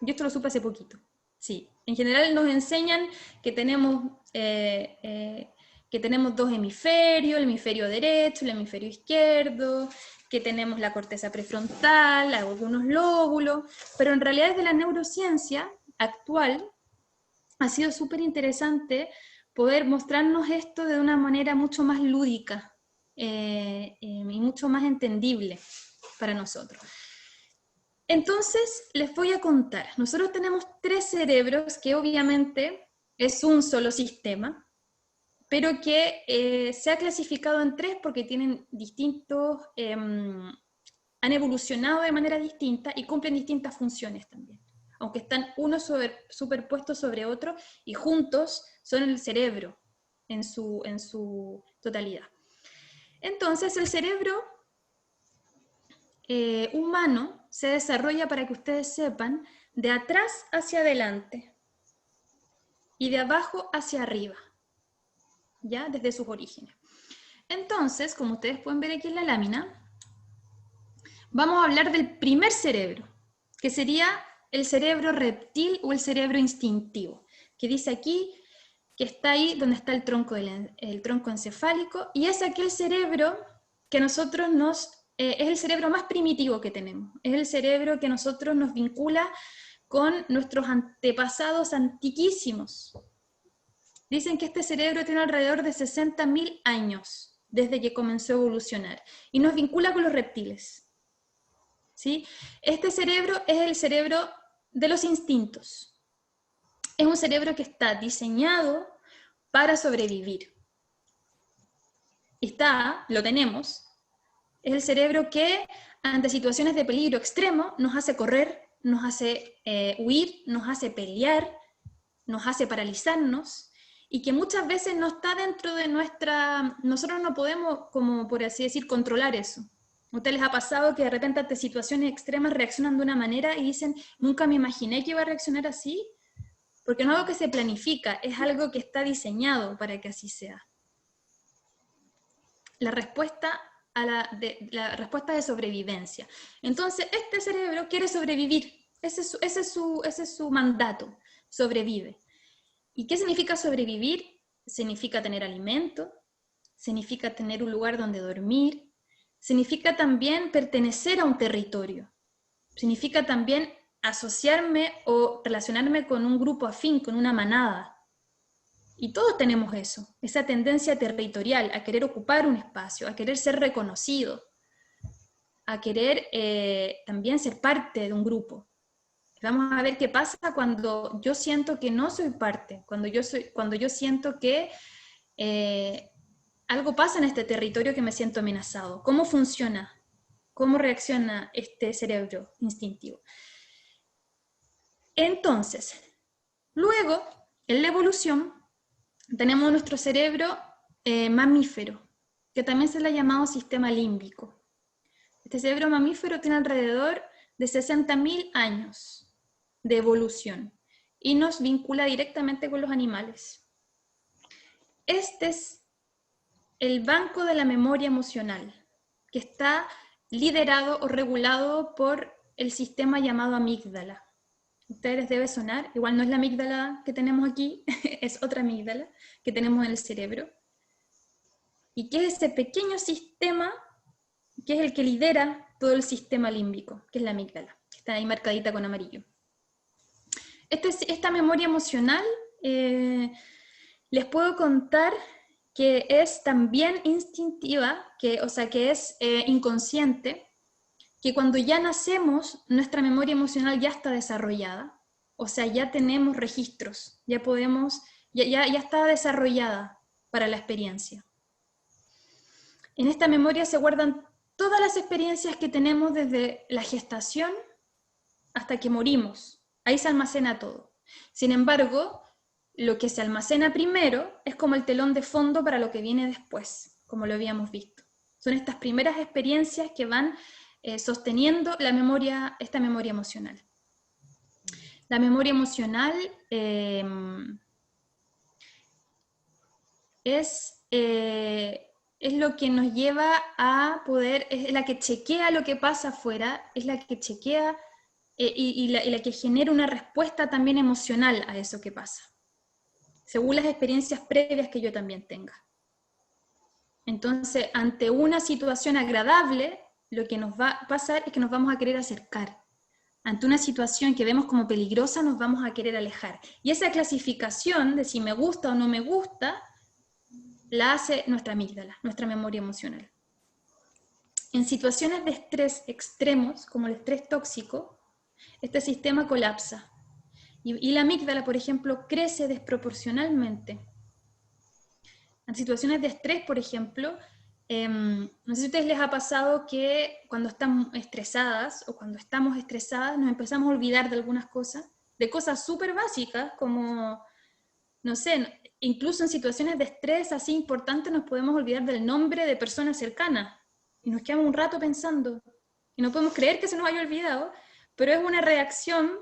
Yo esto lo supe hace poquito. Sí, en general nos enseñan que tenemos 2 hemisferios, el hemisferio derecho, el hemisferio izquierdo, que tenemos la corteza prefrontal, algunos lóbulos, pero en realidad desde la neurociencia actual ha sido súper interesante poder mostrarnos esto de una manera mucho más lúdica y mucho más entendible para nosotros. Entonces, les voy a contar. Nosotros tenemos 3 cerebros, que obviamente es un solo sistema, pero que se ha clasificado en 3 porque tienen distintos, han evolucionado de manera distinta y cumplen distintas funciones también, aunque están unos superpuestos sobre otro y juntos son el cerebro en su totalidad. Entonces, el cerebro humano se desarrolla, para que ustedes sepan, de atrás hacia adelante y de abajo hacia arriba, ¿ya? Desde sus orígenes. Entonces, como ustedes pueden ver aquí en la lámina, vamos a hablar del primer cerebro, que sería el cerebro reptil o el cerebro instintivo, que dice aquí que está ahí donde está el tronco encefálico, y es aquel cerebro que nosotros es el cerebro más primitivo que tenemos, es el cerebro que a nosotros nos vincula con nuestros antepasados antiquísimos. Dicen que este cerebro tiene alrededor de 60.000 años desde que comenzó a evolucionar, y nos vincula con los reptiles, ¿sí? Este cerebro es el cerebro de los instintos. Es un cerebro que está diseñado para sobrevivir. Lo tenemos. Es el cerebro que, ante situaciones de peligro extremo, nos hace correr, nos hace huir, nos hace pelear, nos hace paralizarnos, y que muchas veces no está dentro de nosotros no podemos, como por así decir, controlar eso. ¿A ustedes les ha pasado que de repente ante situaciones extremas reaccionan de una manera y dicen, nunca me imaginé que iba a reaccionar así? Porque no es algo que se planifica, es algo que está diseñado para que así sea. La respuesta de sobrevivencia. Entonces, este cerebro quiere sobrevivir. Ese es su mandato, sobrevive. ¿Y qué significa sobrevivir? Significa tener alimento, significa tener un lugar donde dormir, significa también pertenecer a un territorio, significa también asociarme o relacionarme con un grupo afín, con una manada. Y todos tenemos eso, esa tendencia territorial, a querer ocupar un espacio, a querer ser reconocido, a querer también ser parte de un grupo. Vamos a ver qué pasa cuando yo siento que no soy parte, cuando yo siento que algo pasa en este territorio que me siento amenazado. ¿Cómo funciona? ¿Cómo reacciona este cerebro instintivo? Entonces, luego, en la evolución, tenemos nuestro cerebro mamífero, que también se le ha llamado sistema límbico. Este cerebro mamífero tiene alrededor de 60.000 años de evolución y nos vincula directamente con los animales. Este es el banco de la memoria emocional, que está liderado o regulado por el sistema llamado amígdala. A ustedes les debe sonar, igual no es la amígdala que tenemos aquí, es otra amígdala que tenemos en el cerebro. Y que es ese pequeño sistema que es el que lidera todo el sistema límbico, que es la amígdala, que está ahí marcadita con amarillo. Esta memoria emocional, les puedo contar que es también instintiva, o sea, que es inconsciente, que cuando ya nacemos, nuestra memoria emocional ya está desarrollada, o sea, ya tenemos registros, ya está desarrollada para la experiencia. En esta memoria se guardan todas las experiencias que tenemos desde la gestación hasta que morimos. Ahí se almacena todo. Sin embargo, lo que se almacena primero es como el telón de fondo para lo que viene después, como lo habíamos visto. Son estas primeras experiencias que van sosteniendo esta memoria emocional. La memoria emocional es lo que nos lleva a poder, es la que chequea lo que pasa afuera, es la que chequea y la que genera una respuesta también emocional a eso que pasa, según las experiencias previas que yo también tenga. Entonces, ante una situación agradable, lo que nos va a pasar es que nos vamos a querer acercar. Ante una situación que vemos como peligrosa, nos vamos a querer alejar. Y esa clasificación de si me gusta o no me gusta, la hace nuestra amígdala, nuestra memoria emocional. En situaciones de estrés extremos, como el estrés tóxico, este sistema colapsa. Y la amígdala, por ejemplo, crece desproporcionalmente. En situaciones de estrés, por ejemplo, no sé si a ustedes les ha pasado que cuando están estresadas o cuando estamos estresadas nos empezamos a olvidar de algunas cosas, de cosas súper básicas como, no sé, incluso en situaciones de estrés así importantes nos podemos olvidar del nombre de personas cercanas y nos quedamos un rato pensando y no podemos creer que se nos haya olvidado, pero es una reacción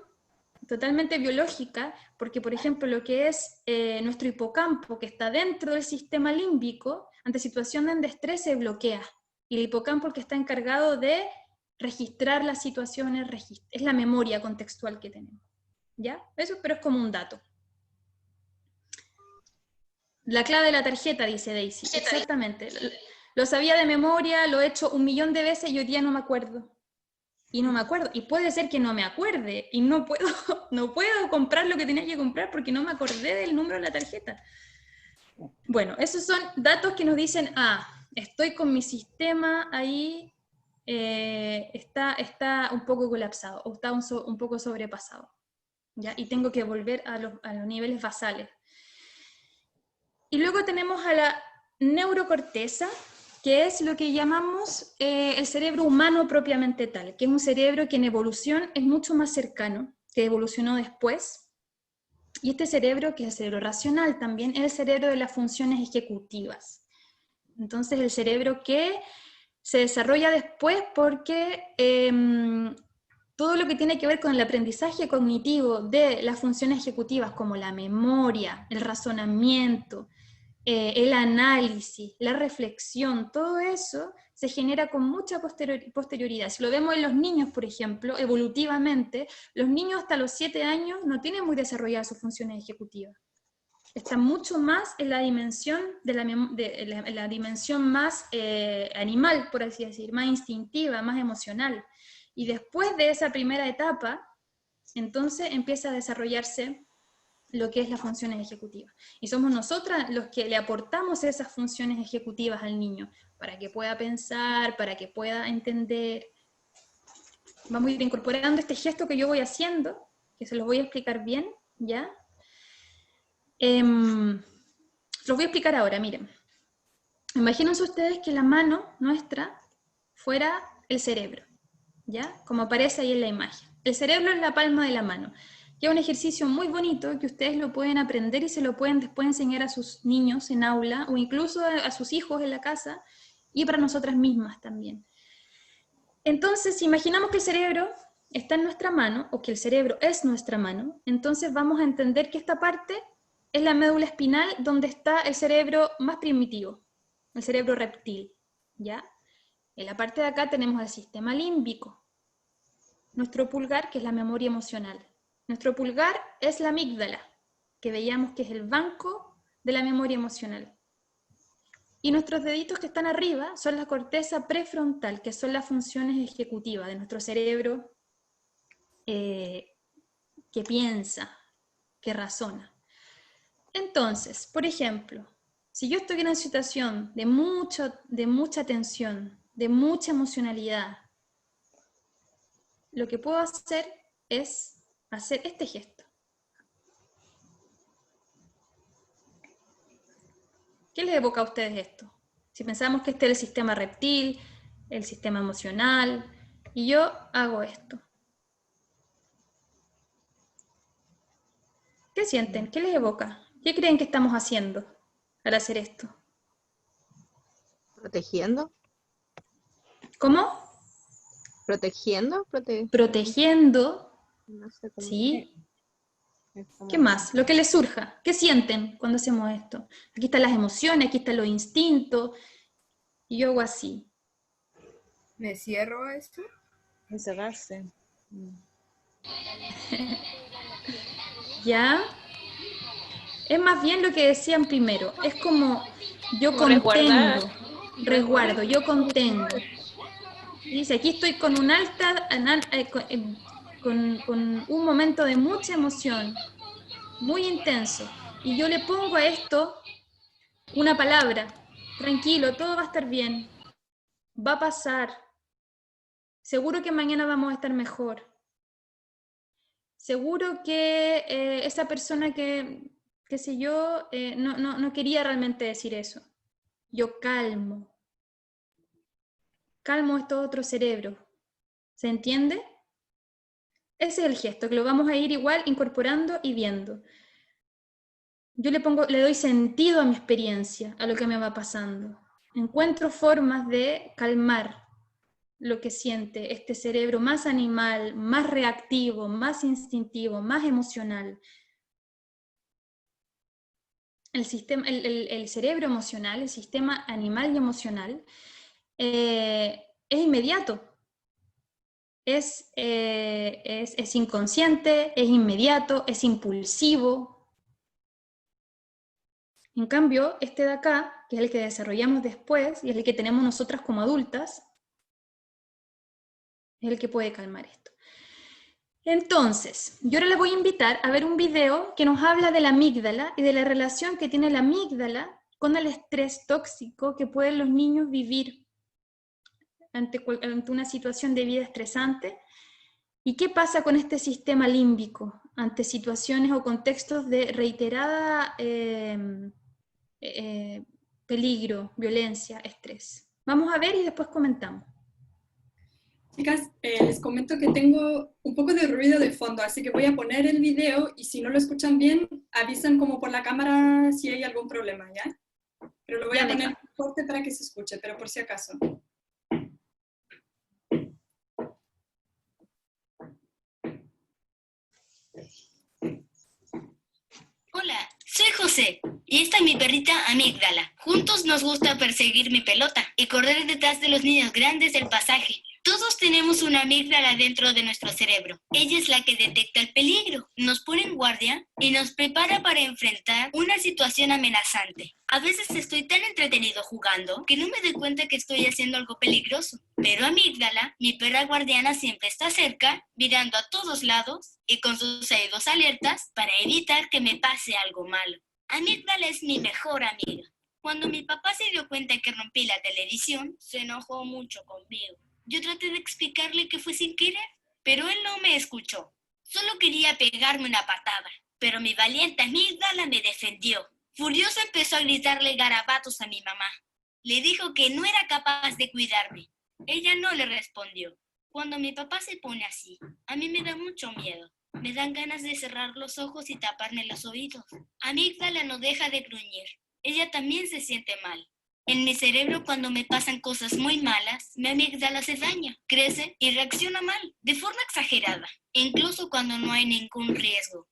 totalmente biológica, porque por ejemplo lo que es nuestro hipocampo, que está dentro del sistema límbico, ante situaciones de estrés se bloquea, y el hipocampo el que está encargado de registrar las situaciones, es la memoria contextual que tenemos, ¿ya? Eso, pero es como un dato. La clave de la tarjeta, dice Daisy, exactamente, lo sabía de memoria, lo he hecho 1.000.000 de veces y hoy día no me acuerdo. Y no me acuerdo, y puede ser que no me acuerde, y no puedo comprar lo que tenía que comprar porque no me acordé del número de la tarjeta. Bueno, esos son datos que nos dicen, estoy con mi sistema ahí, está un poco colapsado, o está un poco sobrepasado, ¿ya? Y tengo que volver a los niveles basales. Y luego tenemos a la neurocorteza, que es lo que llamamos el cerebro humano propiamente tal, que es un cerebro que en evolución es mucho más cercano, que evolucionó después. Y este cerebro, que es el cerebro racional también, es el cerebro de las funciones ejecutivas. Entonces el cerebro que se desarrolla después porque todo lo que tiene que ver con el aprendizaje cognitivo de las funciones ejecutivas, como la memoria, el razonamiento, el análisis, la reflexión, todo eso se genera con mucha posterioridad. Si lo vemos en los niños, por ejemplo, evolutivamente, los niños hasta los 7 años no tienen muy desarrolladas sus funciones ejecutivas. Están mucho más en la dimensión, la dimensión más animal, por así decir, más instintiva, más emocional. Y después de esa primera etapa, entonces empieza a desarrollarse lo que es las funciones ejecutivas. Y somos nosotras los que le aportamos esas funciones ejecutivas al niño, para que pueda pensar, para que pueda entender. Vamos a ir incorporando este gesto que yo voy haciendo, que se los voy a explicar bien, ¿ya? Lo lo voy a explicar ahora, miren. Imagínense ustedes que la mano nuestra fuera el cerebro, ¿ya? Como aparece ahí en la imagen. El cerebro es la palma de la mano. Y es un ejercicio muy bonito que ustedes lo pueden aprender y se lo pueden después enseñar a sus niños en aula o incluso a sus hijos en la casa y para nosotras mismas también. Entonces, si imaginamos que el cerebro está en nuestra mano o que el cerebro es nuestra mano, entonces vamos a entender que esta parte es la médula espinal donde está el cerebro más primitivo, el cerebro reptil, ¿ya? En la parte de acá tenemos el sistema límbico, nuestro pulgar, que es la memoria emocional. Nuestro pulgar es la amígdala, que veíamos que es el banco de la memoria emocional. Y nuestros deditos que están arriba son la corteza prefrontal, que son las funciones ejecutivas de nuestro cerebro que piensa, que razona. Entonces, por ejemplo, si yo estoy en una situación de mucha tensión, de mucha emocionalidad, lo que puedo hacer es hacer este gesto. ¿Qué les evoca a ustedes esto? Si pensamos que este es el sistema reptil, el sistema emocional, y yo hago esto. ¿Qué sienten? ¿Qué les evoca? ¿Qué creen que estamos haciendo al hacer esto? ¿Protegiendo? ¿Cómo? ¿Protegiendo? Protegiendo. No sé cómo. ¿Sí? ¿Qué más? Lo que les surja. ¿Qué sienten cuando hacemos esto? Aquí están las emociones, aquí están los instintos. Y yo hago así. ¿Me cierro a esto? Encerrarse. ¿Ya? Es más bien lo que decían primero. Es como yo Como contengo, resguardo, yo contengo. Dice, aquí estoy con un con un momento de mucha emoción, muy intenso. Y yo le pongo a esto una palabra. Tranquilo, todo va a estar bien. Va a pasar. Seguro que mañana vamos a estar mejor. Seguro que esa persona que, qué sé yo, no quería realmente decir eso. Yo calmo. Calmo esto otro cerebro. ¿Se entiende? Ese es el gesto, que lo vamos a ir igual incorporando y viendo. Yo le doy sentido a mi experiencia, a lo que me va pasando. Encuentro formas de calmar lo que siente este cerebro más animal, más reactivo, más instintivo, más emocional. El cerebro emocional, el sistema animal y emocional, es inmediato. Es inconsciente, es inmediato, es impulsivo. En cambio, este de acá, que es el que desarrollamos después, y es el que tenemos nosotras como adultas, es el que puede calmar esto. Entonces, yo ahora les voy a invitar a ver un video que nos habla de la amígdala y de la relación que tiene la amígdala con el estrés tóxico que pueden los niños vivir ante una situación de vida estresante. ¿Y qué pasa con este sistema límbico ante situaciones o contextos de reiterada peligro, violencia, estrés? Vamos a ver y después comentamos. Chicas, les comento que tengo un poco de ruido de fondo, así que voy a poner el video y si no lo escuchan bien, avisan como por la cámara si hay algún problema, ¿ya? Pero lo voy a poner fuerte para que se escuche, pero por si acaso. Hola, soy José y esta es mi perrita Amígdala. Juntos nos gusta perseguir mi pelota y correr detrás de los niños grandes del pasaje. Todos tenemos una amígdala dentro de nuestro cerebro. Ella es la que detecta el peligro, nos pone en guardia y nos prepara para enfrentar una situación amenazante. A veces estoy tan entretenido jugando que no me doy cuenta que estoy haciendo algo peligroso. Pero Amígdala, mi perra guardiana, siempre está cerca, mirando a todos lados y con sus oídos alertas para evitar que me pase algo malo. Amígdala es mi mejor amiga. Cuando mi papá se dio cuenta que rompí la televisión, se enojó mucho conmigo. Yo traté de explicarle que fue sin querer, pero él no me escuchó. Solo quería pegarme una patada, pero mi valiente amígdala me defendió. Furioso empezó a gritarle garabatos a mi mamá. Le dijo que no era capaz de cuidarme. Ella no le respondió. Cuando mi papá se pone así, a mí me da mucho miedo. Me dan ganas de cerrar los ojos y taparme los oídos. Amígdala no deja de gruñir. Ella también se siente mal. En mi cerebro, cuando me pasan cosas muy malas, mi amígdala se daña, crece y reacciona mal, de forma exagerada, incluso cuando no hay ningún riesgo.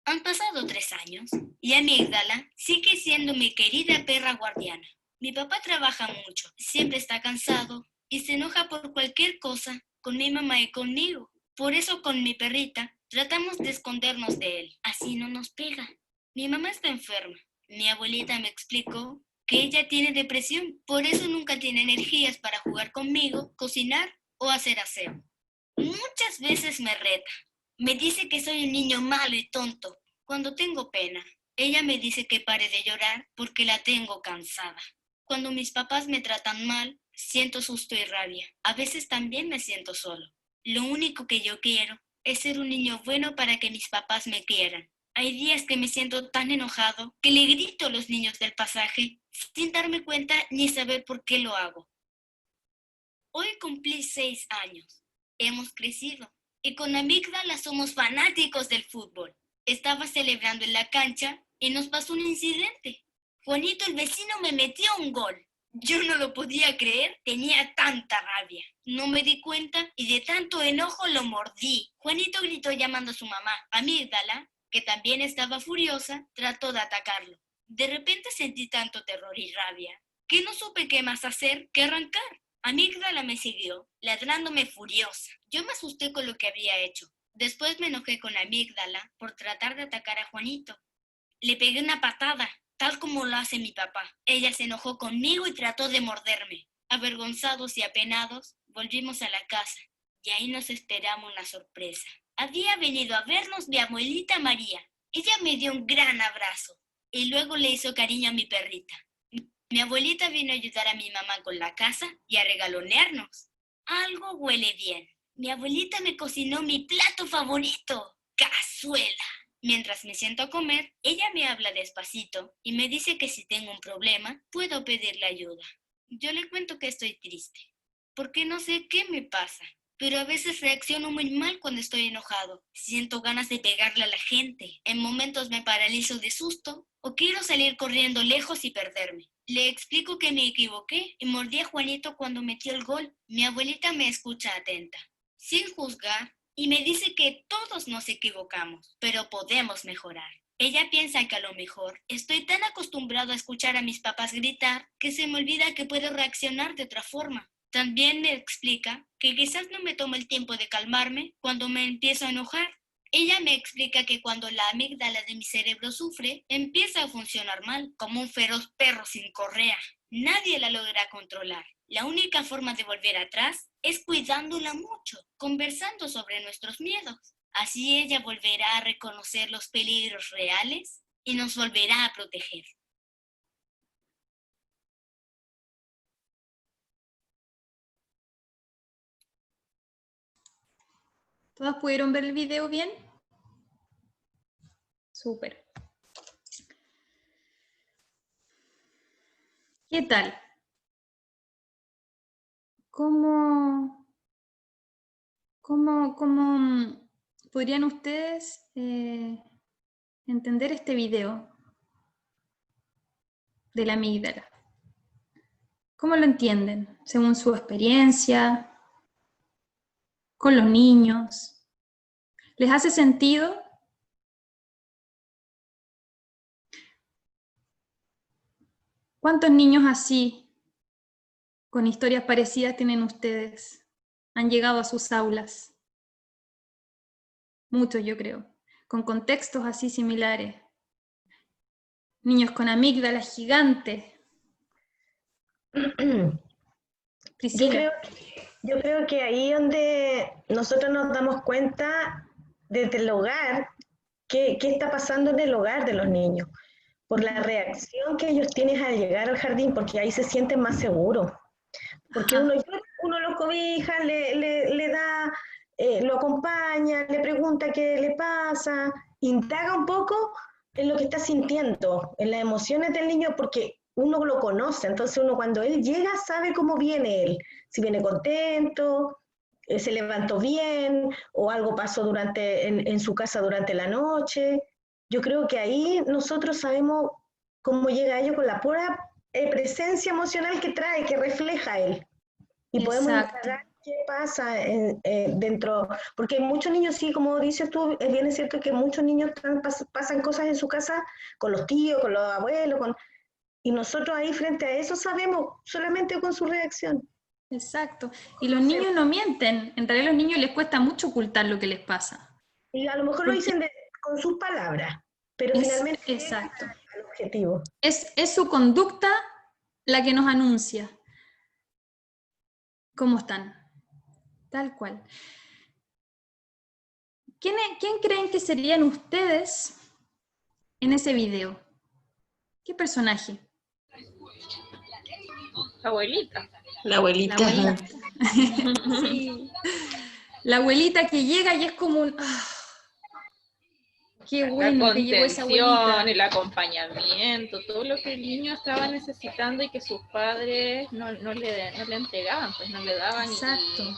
Han pasado 3 años y Amígdala sigue siendo mi querida perra guardiana. Mi papá trabaja mucho, siempre está cansado y se enoja por cualquier cosa con mi mamá y conmigo. Por eso con mi perrita tratamos de escondernos de él, así no nos pega. Mi mamá está enferma. Mi abuelita me explicó que ella tiene depresión, por eso nunca tiene energías para jugar conmigo, cocinar o hacer aseo. Muchas veces me reta. Me dice que soy un niño malo y tonto. Cuando tengo pena, ella me dice que pare de llorar porque la tengo cansada. Cuando mis papás me tratan mal, siento susto y rabia. A veces también me siento solo. Lo único que yo quiero es ser un niño bueno para que mis papás me quieran. Hay días que me siento tan enojado que le grito a los niños del pasaje sin darme cuenta ni saber por qué lo hago. Hoy cumplí 6 años. Hemos crecido. Y con Amígdala somos fanáticos del fútbol. Estaba celebrando en la cancha y nos pasó un incidente. Juanito, el vecino, me metió un gol. Yo no lo podía creer, tenía tanta rabia. No me di cuenta y de tanto enojo lo mordí. Juanito gritó llamando a su mamá. Amígdala, que también estaba furiosa, trató de atacarlo. De repente sentí tanto terror y rabia que no supe qué más hacer que arrancar. Amígdala me siguió, ladrándome furiosa. Yo me asusté con lo que había hecho. Después me enojé con Amígdala por tratar de atacar a Juanito. Le pegué una patada, tal como lo hace mi papá. Ella se enojó conmigo y trató de morderme. Avergonzados y apenados, volvimos a la casa y ahí nos esperamos una sorpresa. Había venido a vernos mi abuelita María. Ella me dio un gran abrazo y luego le hizo cariño a mi perrita. Mi abuelita vino a ayudar a mi mamá con la casa y a regalonearnos. Algo huele bien. Mi abuelita me cocinó mi plato favorito, cazuela. Mientras me siento a comer, ella me habla despacito y me dice que si tengo un problema, puedo pedirle ayuda. Yo le cuento que estoy triste, porque no sé qué me pasa, pero a veces reacciono muy mal cuando estoy enojado. Siento ganas de pegarle a la gente. En momentos me paralizo de susto o quiero salir corriendo lejos y perderme. Le explico que me equivoqué y mordí a Juanito cuando metió el gol. Mi abuelita me escucha atenta, sin juzgar, y me dice que todos nos equivocamos, pero podemos mejorar. Ella piensa que a lo mejor estoy tan acostumbrado a escuchar a mis papás gritar que se me olvida que puedo reaccionar de otra forma. También me explica que quizás no me tomo el tiempo de calmarme cuando me empiezo a enojar. Ella me explica que cuando la amígdala de mi cerebro sufre, empieza a funcionar mal, como un feroz perro sin correa. Nadie la logra controlar. La única forma de volver atrás es cuidándola mucho, conversando sobre nuestros miedos. Así ella volverá a reconocer los peligros reales y nos volverá a proteger. ¿Todas pudieron ver el video bien? Súper. ¿Qué tal? ¿Cómo podrían ustedes entender este video de la amígdala? ¿Cómo lo entienden? Según su experiencia, con los niños. ¿Les hace sentido? ¿Cuántos niños así, con historias parecidas, tienen ustedes? Han llegado a sus aulas. Muchos, yo creo, con contextos así similares. Niños con amígdalas gigantes. Yo creo que ahí donde nosotros nos damos cuenta desde el hogar, qué está pasando en el hogar de los niños, por la reacción que ellos tienen al llegar al jardín, porque ahí se sienten más seguros. Porque uno los cobija, le da, lo acompaña, le pregunta qué le pasa, indaga un poco, en lo que está sintiendo, en las emociones del niño, porque uno lo conoce, entonces uno cuando él llega sabe cómo viene él, si viene contento, se levantó bien, o algo pasó en su casa durante la noche. Yo creo que ahí nosotros sabemos cómo llega a ello con la pura presencia emocional que trae, que refleja él. Y podemos indagar qué pasa dentro, porque muchos niños, sí, como dices tú, es bien cierto que muchos niños pasan cosas en su casa con los tíos, con los abuelos, y nosotros ahí frente a eso sabemos solamente con su reacción. Exacto. Y los niños no mienten. En realidad a los niños les cuesta mucho ocultar lo que les pasa. Y a lo mejor lo dicen con sus palabras, pero finalmente exacto. El objetivo. Es su conducta la que nos anuncia cómo están. Tal cual. ¿Quién creen que serían ustedes en ese video? ¿Qué personaje? La abuelita. La abuelita. La abuelita. Sí. La abuelita que llega y es como un... qué bueno que llegó esa abuelita. El acompañamiento, todo lo que el niño estaba necesitando y que sus padres no le entregaban, pues no le daban. Exacto. Y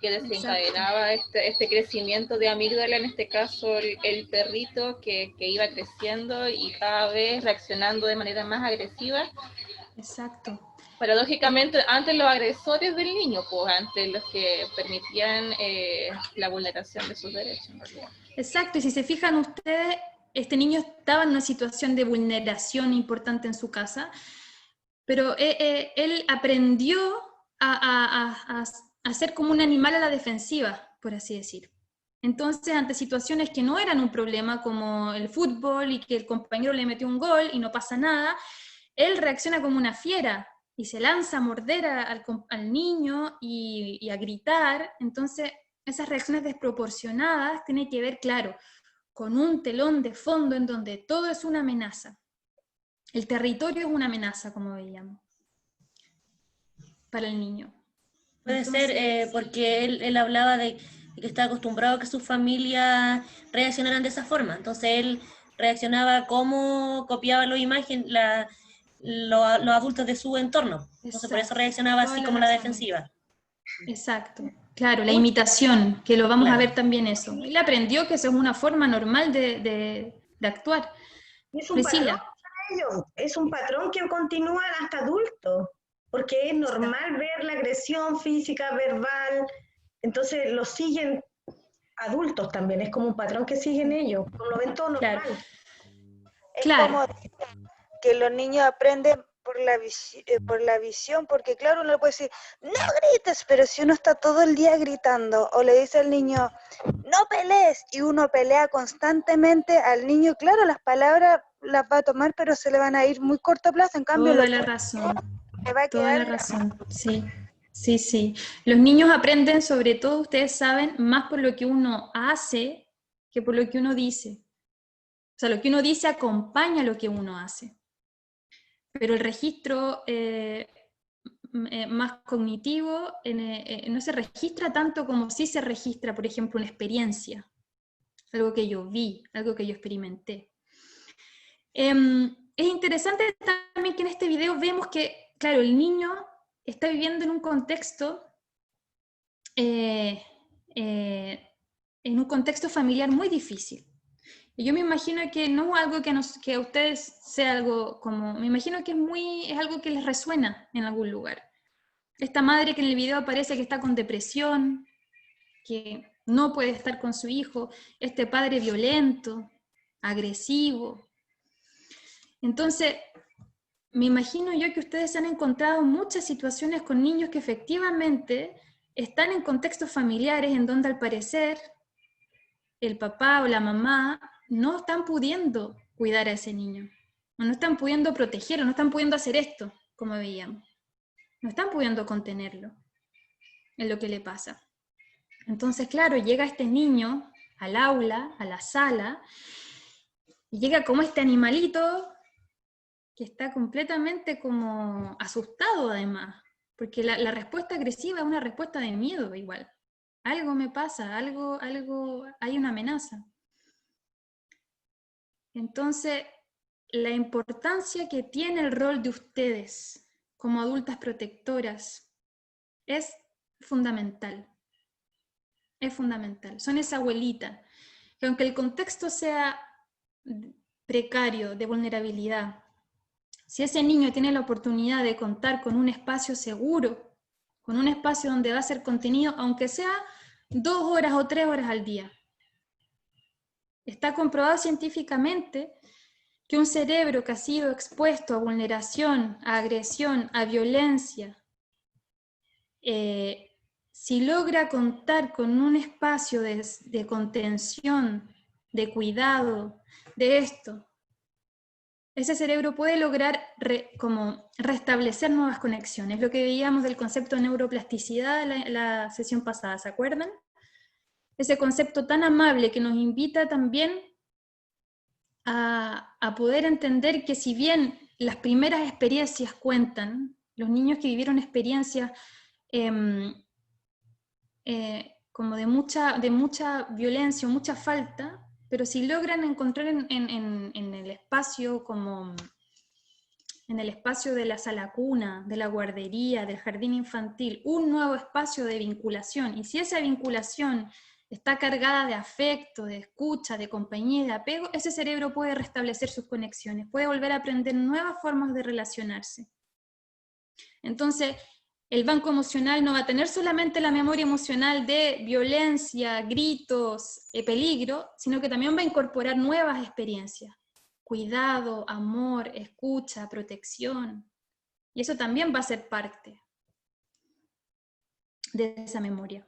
que desencadenaba este crecimiento de amígdala, en este caso el perrito que iba creciendo y cada vez reaccionando de manera más agresiva. Exacto. Paradójicamente, antes los agresores del niño, pues antes los que permitían la vulneración de sus derechos, en realidad. Exacto, y si se fijan ustedes, este niño estaba en una situación de vulneración importante en su casa, pero él aprendió a ser como un animal a la defensiva, por así decir. Entonces, ante situaciones que no eran un problema, como el fútbol y que el compañero le metió un gol y no pasa nada, él reacciona como una fiera y se lanza a morder al niño y a gritar. Entonces, esas reacciones desproporcionadas tienen que ver, claro, con un telón de fondo en donde todo es una amenaza. El territorio es una amenaza, como veíamos, para el niño. Puede ser porque él hablaba de que estaba acostumbrado a que su familia reaccionaran de esa forma. Entonces él reaccionaba como copiaba la imagen, los adultos de su entorno. Entonces por eso reaccionaba así como la defensiva. Exacto. Claro, la imitación, que lo vamos a ver también eso. Él aprendió que eso es una forma normal de actuar. Es un patrón para ellos, es un patrón que continúa hasta adultos, porque es normal ver la agresión física, verbal, entonces lo siguen adultos también, es como un patrón que siguen ellos, lo ven todo normal. Es como que los niños aprenden por la visión, porque claro, uno le puede decir, no grites, pero si uno está todo el día gritando, o le dice al niño, no pelees, y uno pelea constantemente al niño, claro, las palabras las va a tomar, pero se le van a ir muy corto plazo, en cambio... Toda la razón, toda la razón, sí. Sí. Los niños aprenden, sobre todo, ustedes saben, más por lo que uno hace que por lo que uno dice. O sea, lo que uno dice acompaña lo que uno hace. Pero el registro más cognitivo no se registra tanto como si se registra, por ejemplo, una experiencia, algo que yo vi, algo que yo experimenté. Es interesante también que en este video vemos que, claro, el niño está viviendo en un contexto familiar muy difícil. Y yo me imagino que no es algo que a ustedes sea algo como... Me imagino que es algo que les resuena en algún lugar. Esta madre que en el video aparece que está con depresión, que no puede estar con su hijo, este padre violento, agresivo. Entonces, me imagino yo que ustedes han encontrado muchas situaciones con niños que efectivamente están en contextos familiares en donde al parecer el papá o la mamá no están pudiendo cuidar a ese niño, o no están pudiendo protegerlo, no están pudiendo hacer esto, como veíamos. No están pudiendo contenerlo en lo que le pasa. Entonces, claro, llega este niño al aula, a la sala, y llega como este animalito que está completamente como asustado además, porque la respuesta agresiva es una respuesta de miedo igual. Algo me pasa, algo, hay una amenaza. Entonces, la importancia que tiene el rol de ustedes como adultas protectoras es fundamental. Es fundamental. Son esa abuelita, que aunque el contexto sea precario, de vulnerabilidad, si ese niño tiene la oportunidad de contar con un espacio seguro, con un espacio donde va a ser contenido, aunque sea 2 horas o 3 horas al día, está comprobado científicamente que un cerebro que ha sido expuesto a vulneración, a agresión, a violencia, si logra contar con un espacio de contención, de cuidado, de esto, ese cerebro puede lograr como restablecer nuevas conexiones. Lo que veíamos del concepto de neuroplasticidad en la sesión pasada, ¿se acuerdan? Ese concepto tan amable que nos invita también a poder entender que si bien las primeras experiencias cuentan, los niños que vivieron experiencias como de mucha violencia o mucha falta, pero si logran encontrar en el espacio como en el espacio de la sala cuna, de la guardería, del jardín infantil, un nuevo espacio de vinculación, y si esa vinculación está cargada de afecto, de escucha, de compañía y de apego, ese cerebro puede restablecer sus conexiones, puede volver a aprender nuevas formas de relacionarse. Entonces, el banco emocional no va a tener solamente la memoria emocional de violencia, gritos, peligro, sino que también va a incorporar nuevas experiencias. Cuidado, amor, escucha, protección. Y eso también va a ser parte de esa memoria.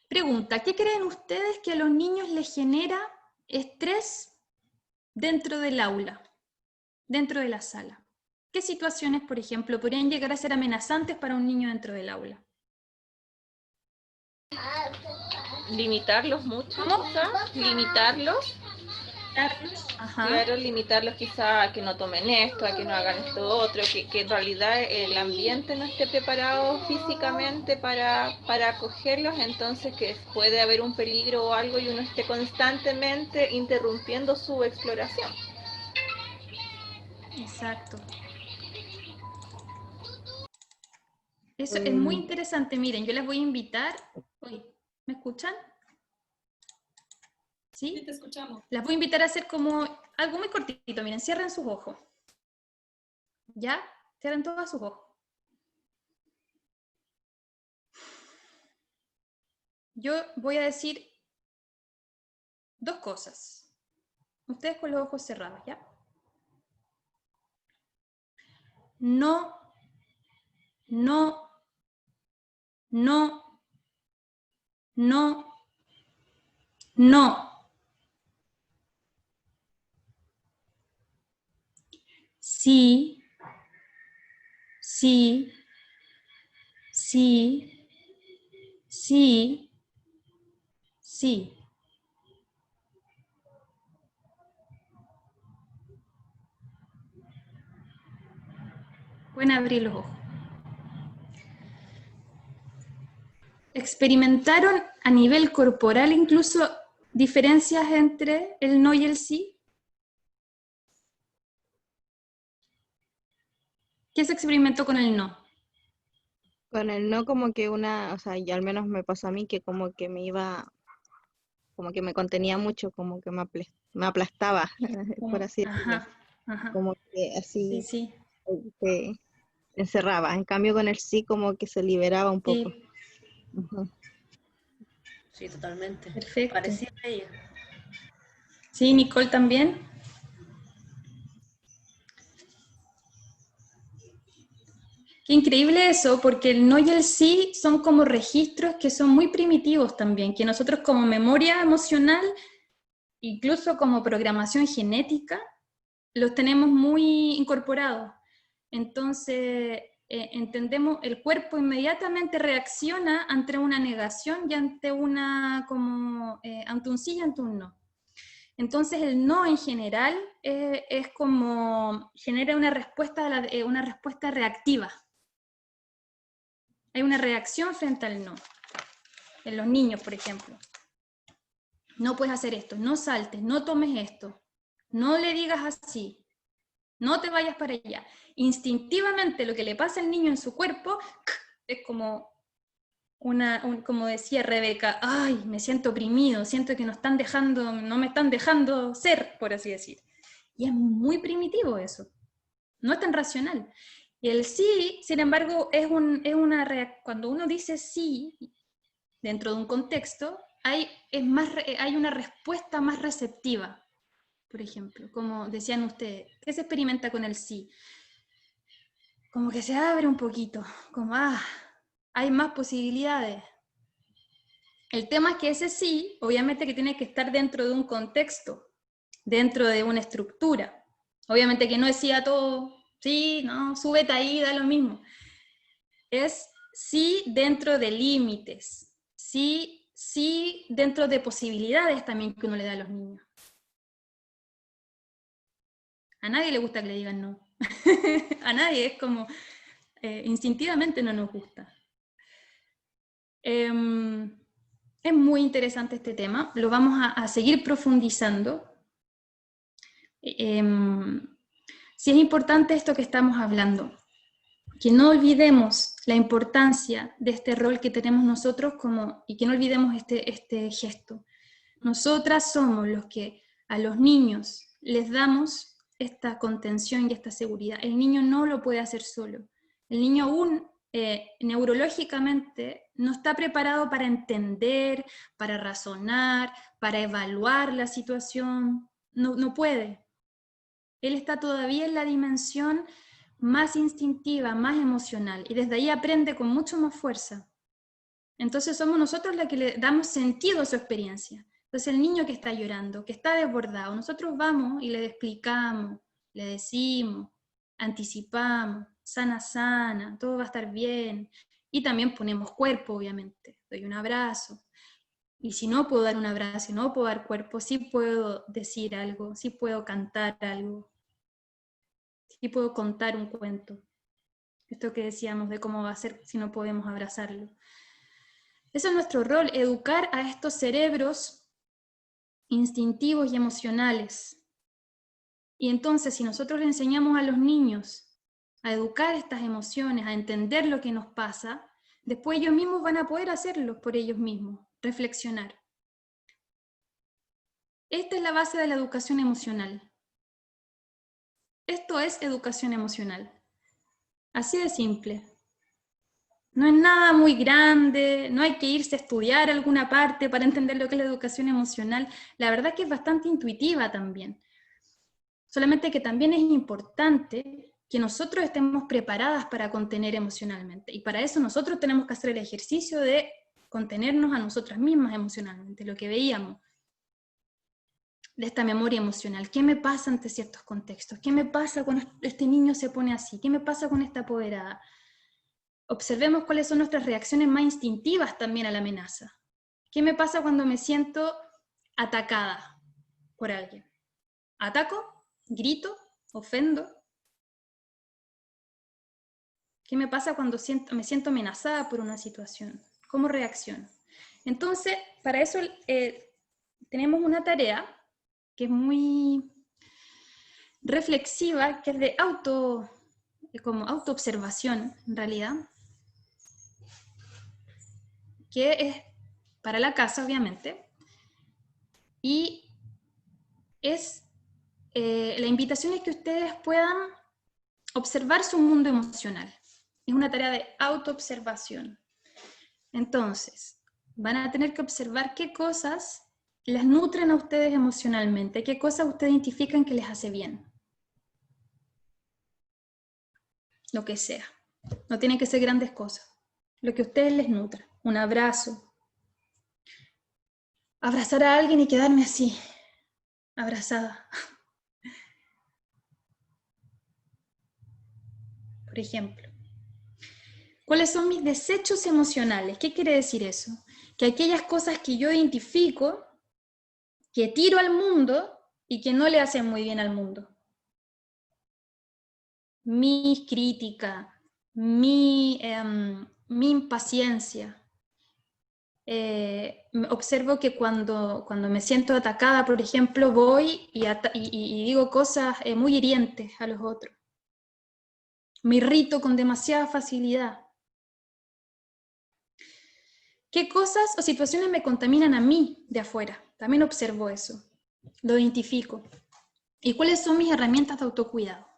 Pregunta, ¿qué creen ustedes que a los niños les genera estrés dentro del aula, dentro de la sala? ¿Qué situaciones, por ejemplo, podrían llegar a ser amenazantes para un niño dentro del aula? Limitarlos mucho, quizás, limitarlos. Ajá. Claro, limitarlos quizás a que no tomen esto, a que no hagan esto otro, que en realidad el ambiente no esté preparado físicamente para acogerlos, entonces que puede haber un peligro o algo y uno esté constantemente interrumpiendo su exploración. Exacto. Eso es muy interesante. Miren, yo les voy a invitar. Uy, ¿me escuchan? ¿Sí? Sí, te escuchamos. Las voy a invitar a hacer como algo muy cortito. Miren, cierren sus ojos. ¿Ya? Cierren todos sus ojos. Yo voy a decir 2 cosas. Ustedes con los ojos cerrados, ¿ya? No, no, no, no, no. Sí, sí, sí, sí, sí. Pueden abrir los ojos. ¿Experimentaron a nivel corporal incluso diferencias entre el no y el sí? ¿Qué se experimentó con el no? Con el no como que o sea, y al menos me pasó a mí que como que me iba, como que me contenía mucho, como que me aplastaba, por así decirlo. Ajá, ajá. Como que así Sí. se encerraba. En cambio con el sí como que se liberaba un poco. Sí. Ujú. Sí, totalmente. Perfecto. Parecida a ella. Sí, Nicole también. Qué increíble eso, porque el no y el sí son como registros que son muy primitivos también, que nosotros como memoria emocional, incluso como programación genética, los tenemos muy incorporados. Entonces, entendemos, el cuerpo inmediatamente reacciona ante una negación y ante ante un sí y ante un no. Entonces el no en general es como, genera una respuesta reactiva. Hay una reacción frente al no, en los niños, por ejemplo. no puedes hacer esto, no saltes, no tomes esto, no le digas así, no te vayas para allá. Instintivamente lo que le pasa al niño en su cuerpo es como, como decía Rebeca, ay, me siento oprimido, siento que no me están dejando ser, por así decir. Y es muy primitivo eso, no es tan racional. Y el sí, sin embargo, cuando uno dice sí, dentro de un contexto, hay una respuesta más receptiva. Por ejemplo, como decían ustedes, ¿qué se experimenta con el sí? Como que se abre un poquito, como, hay más posibilidades. El tema es que ese sí, obviamente que tiene que estar dentro de un contexto, dentro de una estructura. Obviamente que no es sí a todo, sí, no, súbete ahí, da lo mismo. Es sí dentro de límites, sí dentro de posibilidades también que uno le da a los niños. A nadie le gusta que le digan no. A nadie, es como, instintivamente no nos gusta. Es muy interesante este tema, lo vamos a seguir profundizando. Sí es importante esto que estamos hablando, que no olvidemos la importancia de este rol que tenemos nosotros y que no olvidemos este gesto. Nosotras somos los que a los niños les damos esta contención y esta seguridad. El niño no lo puede hacer solo. El niño aún neurológicamente no está preparado para entender, para razonar, para evaluar la situación. No puede. Él está todavía en la dimensión más instintiva, más emocional, y desde ahí aprende con mucho más fuerza. Entonces somos nosotros los que le damos sentido a su experiencia. Entonces el niño que está llorando, que está desbordado, nosotros vamos y le explicamos, le decimos, anticipamos, sana, sana, todo va a estar bien. Y también ponemos cuerpo, obviamente. Doy un abrazo. Y si no puedo dar un abrazo, si no puedo dar cuerpo, sí puedo decir algo, sí puedo cantar algo, sí puedo contar un cuento. Esto que decíamos de cómo va a ser si no podemos abrazarlo. Ese es nuestro rol, educar a estos cerebros instintivos y emocionales. Y entonces, si nosotros le enseñamos a los niños a educar estas emociones, a entender lo que nos pasa, después ellos mismos van a poder hacerlo por ellos mismos, reflexionar. Esta es la base de la educación emocional. Esto es educación emocional. Así de simple. No es nada muy grande, no hay que irse a estudiar alguna parte para entender lo que es la educación emocional. La verdad es que es bastante intuitiva también. Solamente que también es importante que nosotros estemos preparadas para contener emocionalmente. Y para eso nosotros tenemos que hacer el ejercicio de contenernos a nosotras mismas emocionalmente, lo que veíamos de esta memoria emocional. ¿Qué me pasa ante ciertos contextos? ¿Qué me pasa cuando este niño se pone así? ¿Qué me pasa con esta apoderada? Observemos cuáles son nuestras reacciones más instintivas también a la amenaza. ¿Qué me pasa cuando me siento atacada por alguien? ¿Ataco? ¿Grito? ¿Ofendo? ¿Qué me pasa cuando me siento amenazada por una situación? ¿Cómo reacciono? Entonces, para eso tenemos una tarea que es muy reflexiva, que es de como autoobservación, en realidad, que es para la casa, obviamente, y la invitación es que ustedes puedan observar su mundo emocional. Es una tarea de autoobservación. Entonces, van a tener que observar qué cosas las nutren a ustedes emocionalmente, qué cosas ustedes identifican que les hace bien. Lo que sea. No tienen que ser grandes cosas. Lo que a ustedes les nutra. Un abrazo. Abrazar a alguien y quedarme así, abrazada. Por ejemplo. ¿Cuáles son mis desechos emocionales? ¿Qué quiere decir eso? Que aquellas cosas que yo identifico, que tiro al mundo y que no le hacen muy bien al mundo. Mi crítica, mi impaciencia, observo que cuando me siento atacada, por ejemplo, voy y digo cosas muy hirientes a los otros. Me irrito con demasiada facilidad. ¿Qué cosas o situaciones me contaminan a mí de afuera? También observo eso, lo identifico. ¿Y cuáles son mis herramientas de autocuidado?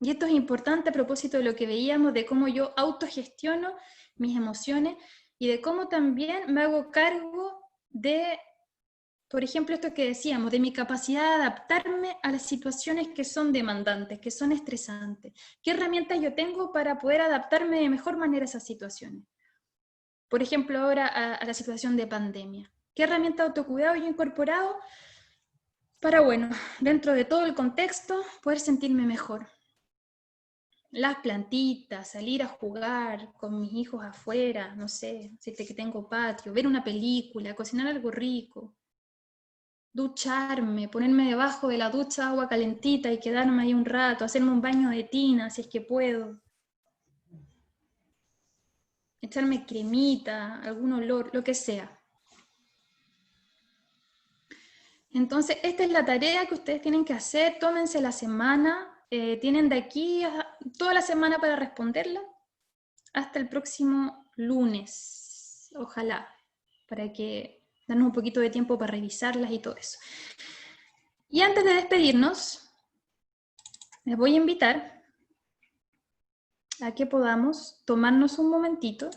Y esto es importante a propósito de lo que veíamos, de cómo yo autogestiono mis emociones y de cómo también me hago cargo de, por ejemplo, esto que decíamos, de mi capacidad de adaptarme a las situaciones que son demandantes, que son estresantes. ¿Qué herramientas yo tengo para poder adaptarme de mejor manera a esas situaciones? Por ejemplo, ahora a la situación de pandemia. ¿Qué herramienta de autocuidado yo he incorporado para, bueno, dentro de todo el contexto, poder sentirme mejor? Las plantitas, salir a jugar con mis hijos afuera, no sé, si que tengo patio, ver una película, cocinar algo rico, ducharme, ponerme debajo de la ducha agua calentita y quedarme ahí un rato, hacerme un baño de tina si es que puedo. Echarme cremita, algún olor, lo que sea. Entonces, esta es la tarea que ustedes tienen que hacer. Tómense la semana, tienen de aquí a toda la semana para responderla, hasta el próximo lunes, ojalá, para que darnos un poquito de tiempo para revisarlas y todo eso. Y antes de despedirnos, les voy a invitar a que podamos tomarnos un momentito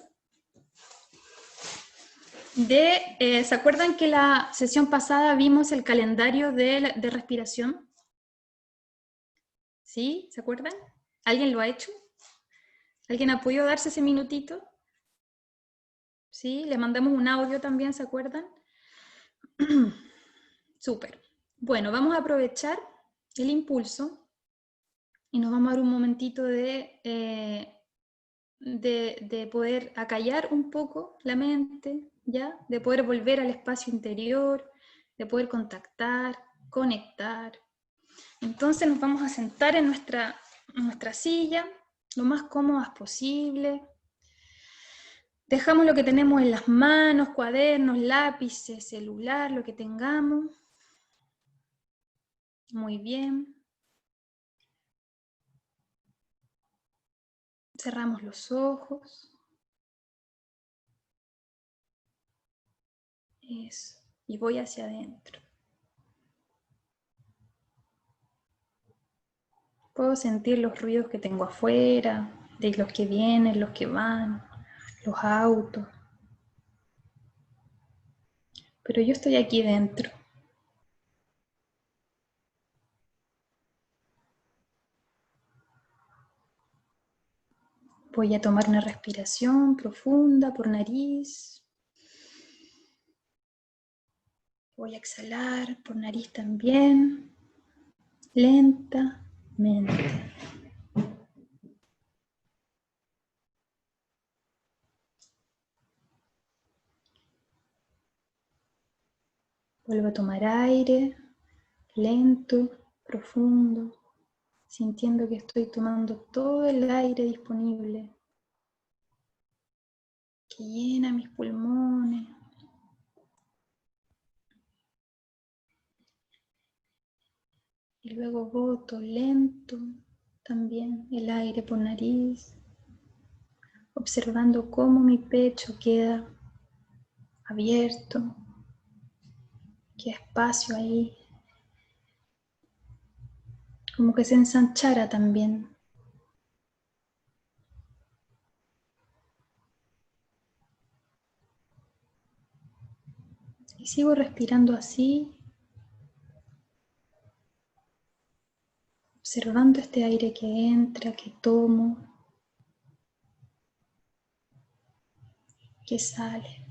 ¿se acuerdan que la sesión pasada vimos el calendario de respiración? ¿Sí? ¿Se acuerdan? ¿Alguien lo ha hecho? ¿Alguien ha podido darse ese minutito? ¿Sí? Le mandamos un audio también, ¿se acuerdan? Súper. Bueno, vamos a aprovechar el impulso y nos vamos a dar un momentito de poder acallar un poco la mente, ¿ya? De poder volver al espacio interior, de poder contactar, conectar. Entonces nos vamos a sentar en nuestra silla, lo más cómodas posible. Dejamos lo que tenemos en las manos, cuadernos, lápices, celular, lo que tengamos. Muy bien. Cerramos los ojos. Eso. Y voy hacia adentro. Puedo sentir los ruidos que tengo afuera, de los que vienen, los que van, los autos. Pero yo estoy aquí dentro. Voy a tomar una respiración profunda por nariz. Voy a exhalar por nariz también, lentamente. Vuelvo a tomar aire, lento, profundo, sintiendo que estoy tomando todo el aire disponible, que llena mis pulmones. Y luego boto lento también el aire por nariz, observando cómo mi pecho queda abierto, qué espacio ahí, como que se ensanchara también. Y sigo respirando así, observando este aire que entra, que tomo, que sale.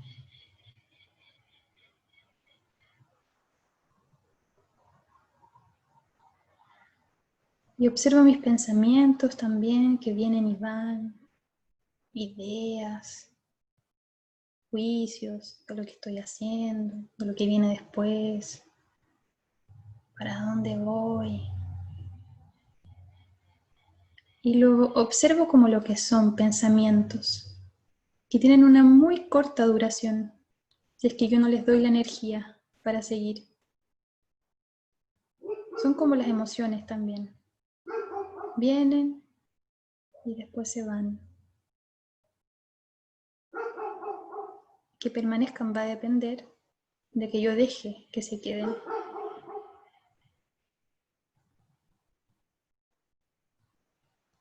Y observo mis pensamientos también que vienen y van, ideas, juicios de lo que estoy haciendo, de lo que viene después, para dónde voy. Y lo observo como lo que son pensamientos, que tienen una muy corta duración. si es que yo no les doy la energía para seguir. Son como las emociones también. Vienen y después se van. Que permanezcan va a depender de que yo deje que se queden.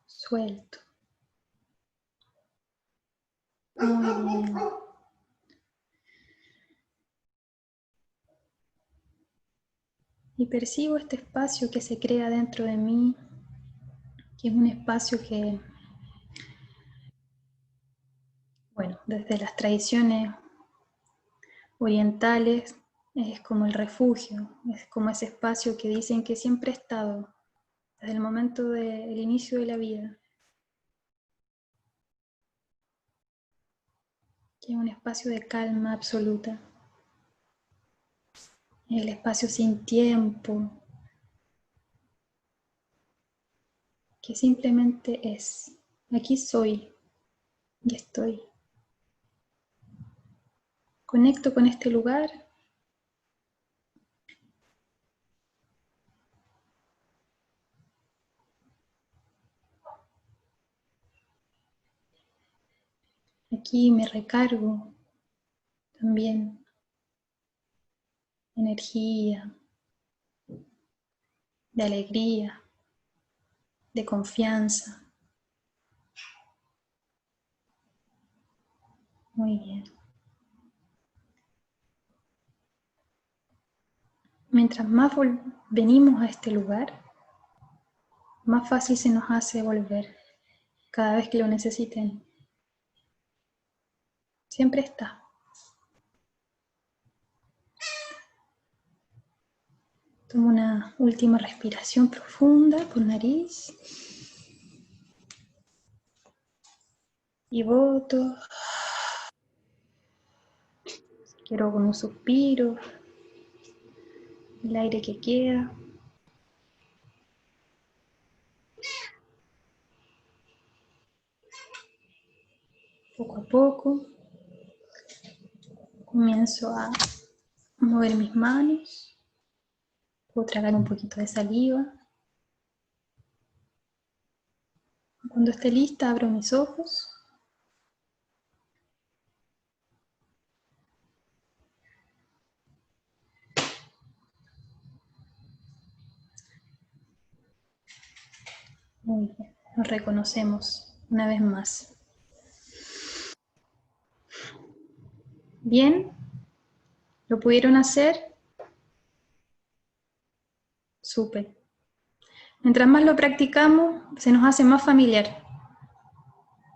Suelto. Muy bien. Y percibo este espacio que se crea dentro de mí, que es un espacio que, bueno, desde las tradiciones orientales es como el refugio, es como ese espacio que dicen que siempre ha estado desde el momento del inicio de la vida. Que es un espacio de calma absoluta. El espacio sin tiempo, que simplemente es. Aquí soy y estoy. Conecto con este lugar. Aquí me recargo también energía, de alegría, de confianza. Muy bien. Mientras más venimos a este lugar, más fácil se nos hace volver cada vez que lo necesiten. Siempre está. Tomo una última respiración profunda por nariz. Y boto. Quiero con un suspiro. El aire que queda. Poco a poco comienzo a mover mis manos. Puedo tragar un poquito de saliva. Cuando esté lista, abro mis ojos. Muy bien, nos reconocemos una vez más. Bien, ¿lo pudieron hacer? Súper. Mientras más lo practicamos, se nos hace más familiar.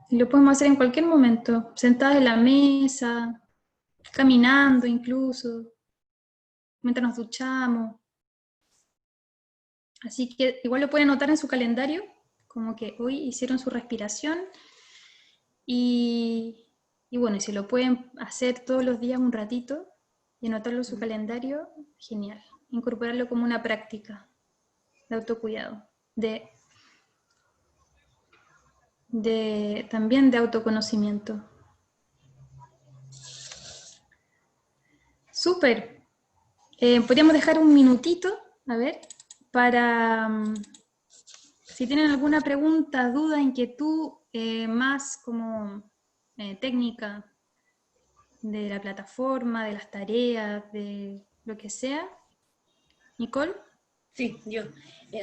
Y lo podemos hacer en cualquier momento, sentados en la mesa, caminando incluso, mientras nos duchamos. Así que igual lo pueden anotar en su calendario, como que hoy hicieron su respiración. Y bueno, y si lo pueden hacer todos los días un ratito y anotarlo en su calendario, genial. Incorporarlo como una práctica de autocuidado, también de autoconocimiento. Súper. Podríamos dejar un minutito, a ver, para si tienen alguna pregunta, duda, inquietud, más como técnica de la plataforma, de las tareas, de lo que sea. ¿Nicole? Sí, yo.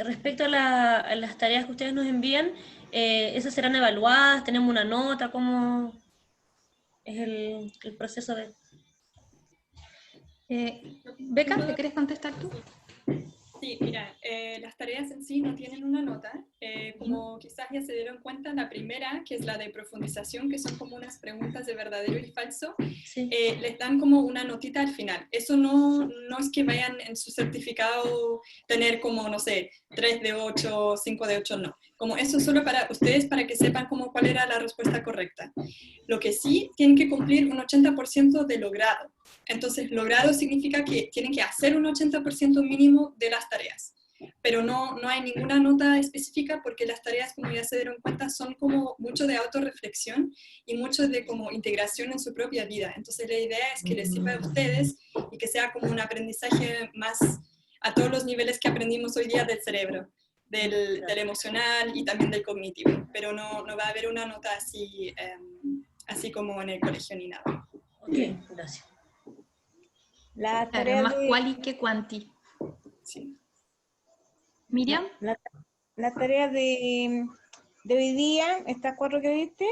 Respecto a las tareas que ustedes nos envían, ¿esas serán evaluadas? ¿Tenemos una nota? ¿Cómo es el proceso de...? Beca, ¿te quieres contestar tú? Sí, mira, las tareas en sí no tienen una nota, como quizás ya se dieron cuenta, la primera, que es la de profundización, que son como unas preguntas de verdadero y falso, les dan como una notita al final. Eso no es que vayan en su certificado tener como, no sé, 3 de 8, 5 de 8, no. Como eso es solo para ustedes, para que sepan como cuál era la respuesta correcta. Lo que sí, tienen que cumplir un 80% de logrado. Entonces, logrado significa que tienen que hacer un 80% mínimo de las tareas. pero no hay ninguna nota específica porque las tareas, como ya se dieron cuenta, son como mucho de autorreflexión y mucho de como integración en su propia vida. Entonces la idea es que les sirva a ustedes y que sea como un aprendizaje más a todos los niveles que aprendimos hoy día del cerebro, del emocional y también del cognitivo, pero no va a haber una nota así, así como en el colegio ni nada. Ok, gracias. La Claro, tarea más de, quali que quanti. Sí. Miriam. la tarea de hoy día, estas 4 que viste,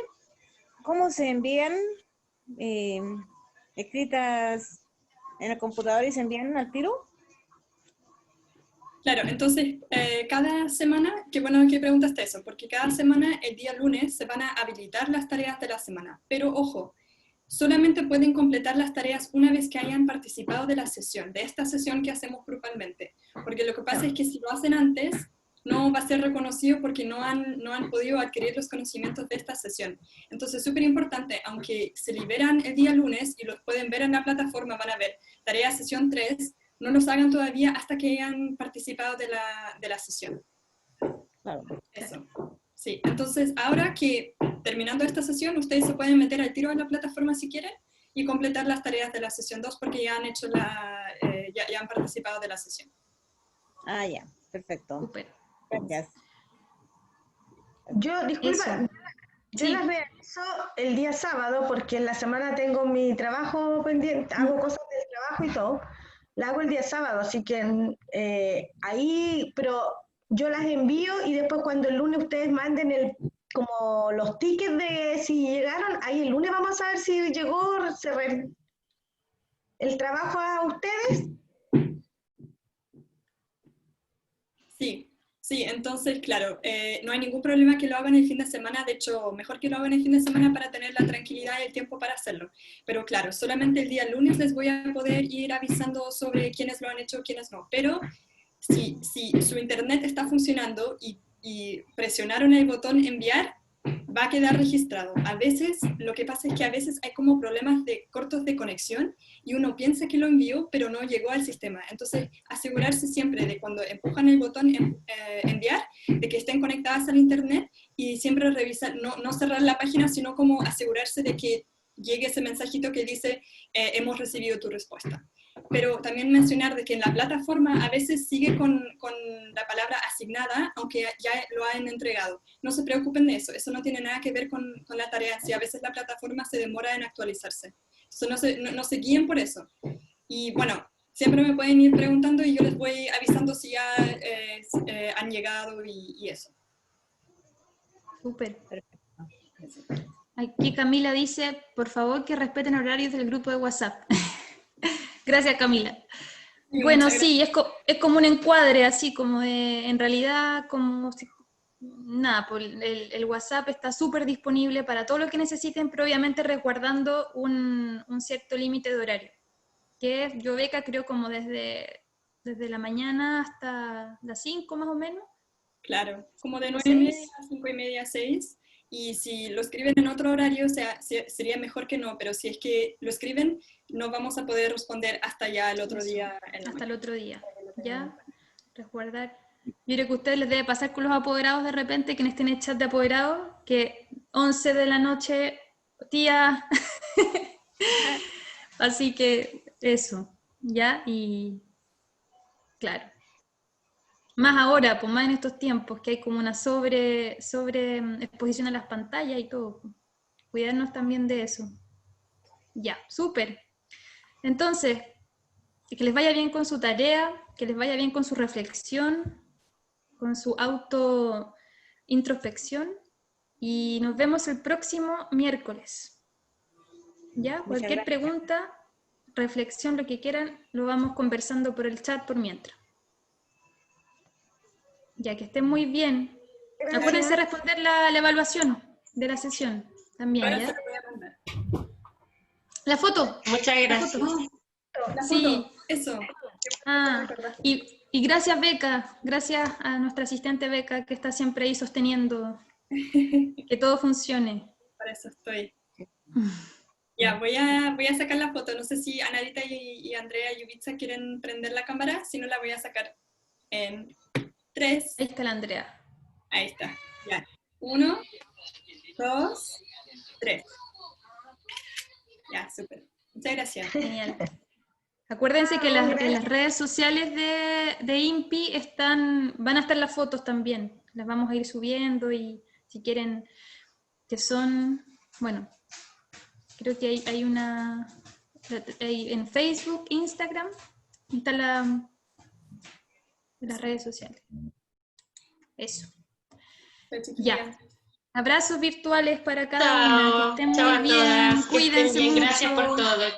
¿cómo se envían? Escritas en el computador y se envían al tiro. Claro, entonces cada semana, qué bueno que preguntaste eso, porque cada semana, el día lunes, se van a habilitar las tareas de la semana. Pero ojo, solamente pueden completar las tareas una vez que hayan participado de la sesión, de esta sesión que hacemos grupalmente. Porque lo que pasa es que si lo hacen antes, no va a ser reconocido porque no han podido adquirir los conocimientos de esta sesión. Entonces, súper importante, aunque se liberan el día lunes y los pueden ver en la plataforma, van a ver tarea sesión 3, no los hagan todavía hasta que hayan participado de la sesión. Claro. Eso. Sí, entonces ahora que terminando esta sesión, ustedes se pueden meter al tiro en la plataforma si quieren y completar las tareas de la sesión 2 porque ya han hecho ya han participado de la sesión. Ah, ya, perfecto. Súper. Gracias. Yo, disculpa, Eso. yo Sí. las realizo el día sábado porque en la semana tengo mi trabajo pendiente, hago cosas del trabajo y todo. La hago el día sábado, así que ahí, pero yo las envío y después cuando el lunes ustedes manden como los tickets de si llegaron, ahí el lunes vamos a saber si llegó el trabajo a ustedes. Sí, entonces, claro, no hay ningún problema que lo hagan el fin de semana, de hecho, mejor que lo hagan el fin de semana para tener la tranquilidad y el tiempo para hacerlo. Pero claro, solamente el día lunes les voy a poder ir avisando sobre quiénes lo han hecho, quiénes no. Pero si su internet está funcionando y presionaron el botón enviar, va a quedar registrado. A veces, lo que pasa es que a veces hay como problemas cortos de conexión y uno piensa que lo envió, pero no llegó al sistema. Entonces, asegurarse siempre de cuando empujan el botón enviar, de que estén conectadas al internet y siempre revisar, no cerrar la página, sino como asegurarse de que llegue ese mensajito que dice hemos recibido tu respuesta. Pero también mencionar de que en la plataforma a veces sigue con la palabra asignada, aunque ya lo hayan entregado. No se preocupen de eso, eso no tiene nada que ver con la tarea en sí. A veces la plataforma se demora en actualizarse. Entonces no se guíen por eso. Y bueno, siempre me pueden ir preguntando y yo les voy avisando si ya han llegado y eso. Súper. Aquí Camila dice, por favor que respeten horarios del grupo de WhatsApp. Gracias, Camila. Sí, bueno, sí, es como un encuadre, así como en realidad, como si, nada, pues el WhatsApp está súper disponible para todo lo que necesiten, pero obviamente resguardando un cierto límite de horario, que yo, Beca, creo como desde la mañana hasta las 5 más o menos. Claro, como de 9:30 a 5:30, 6. Y si lo escriben en otro horario, sería mejor que no, pero si es que lo escriben, no vamos a poder responder hasta ya el otro día. Hasta el otro día, ¿ya? Resguardar. Yo creo que a ustedes les debe pasar con los apoderados de repente, quienes tienen chat de apoderados, que 11 de la noche, tía. Así que eso, ¿ya? Y claro. Más ahora, pues más en estos tiempos, que hay como una sobre exposición a las pantallas y todo. Cuidarnos también de eso. Ya, súper. Entonces, que les vaya bien con su tarea, que les vaya bien con su reflexión, con su auto-introspección, y nos vemos el próximo miércoles. ¿Ya? Cualquier pregunta, reflexión, lo que quieran, lo vamos conversando por el chat por mientras. Ya, que estén muy bien. Gracias. Acuérdense de responder la evaluación de la sesión también, ¿ya? La foto. Muchas gracias. Sí, eso. Y gracias, Beca, gracias a nuestra asistente Beca, que está siempre ahí sosteniendo que todo funcione. Para eso estoy. Ya, voy a sacar la foto. No sé si Anarita y Andrea y Yubitsa quieren prender la cámara, si no la voy a sacar en 3. Ahí está la Andrea. Ahí está, ya. 1, 2, 3. Ya, súper. Muchas gracias. Genial. Acuérdense que en las redes sociales de INPI van a estar las fotos también. Las vamos a ir subiendo y si quieren, que son, bueno, creo que hay una, en Facebook, Instagram, está las redes sociales. Eso. Ya. Abrazos virtuales para cada una. Que estén muy bien. Cuídense mucho. Gracias por todo. Chao.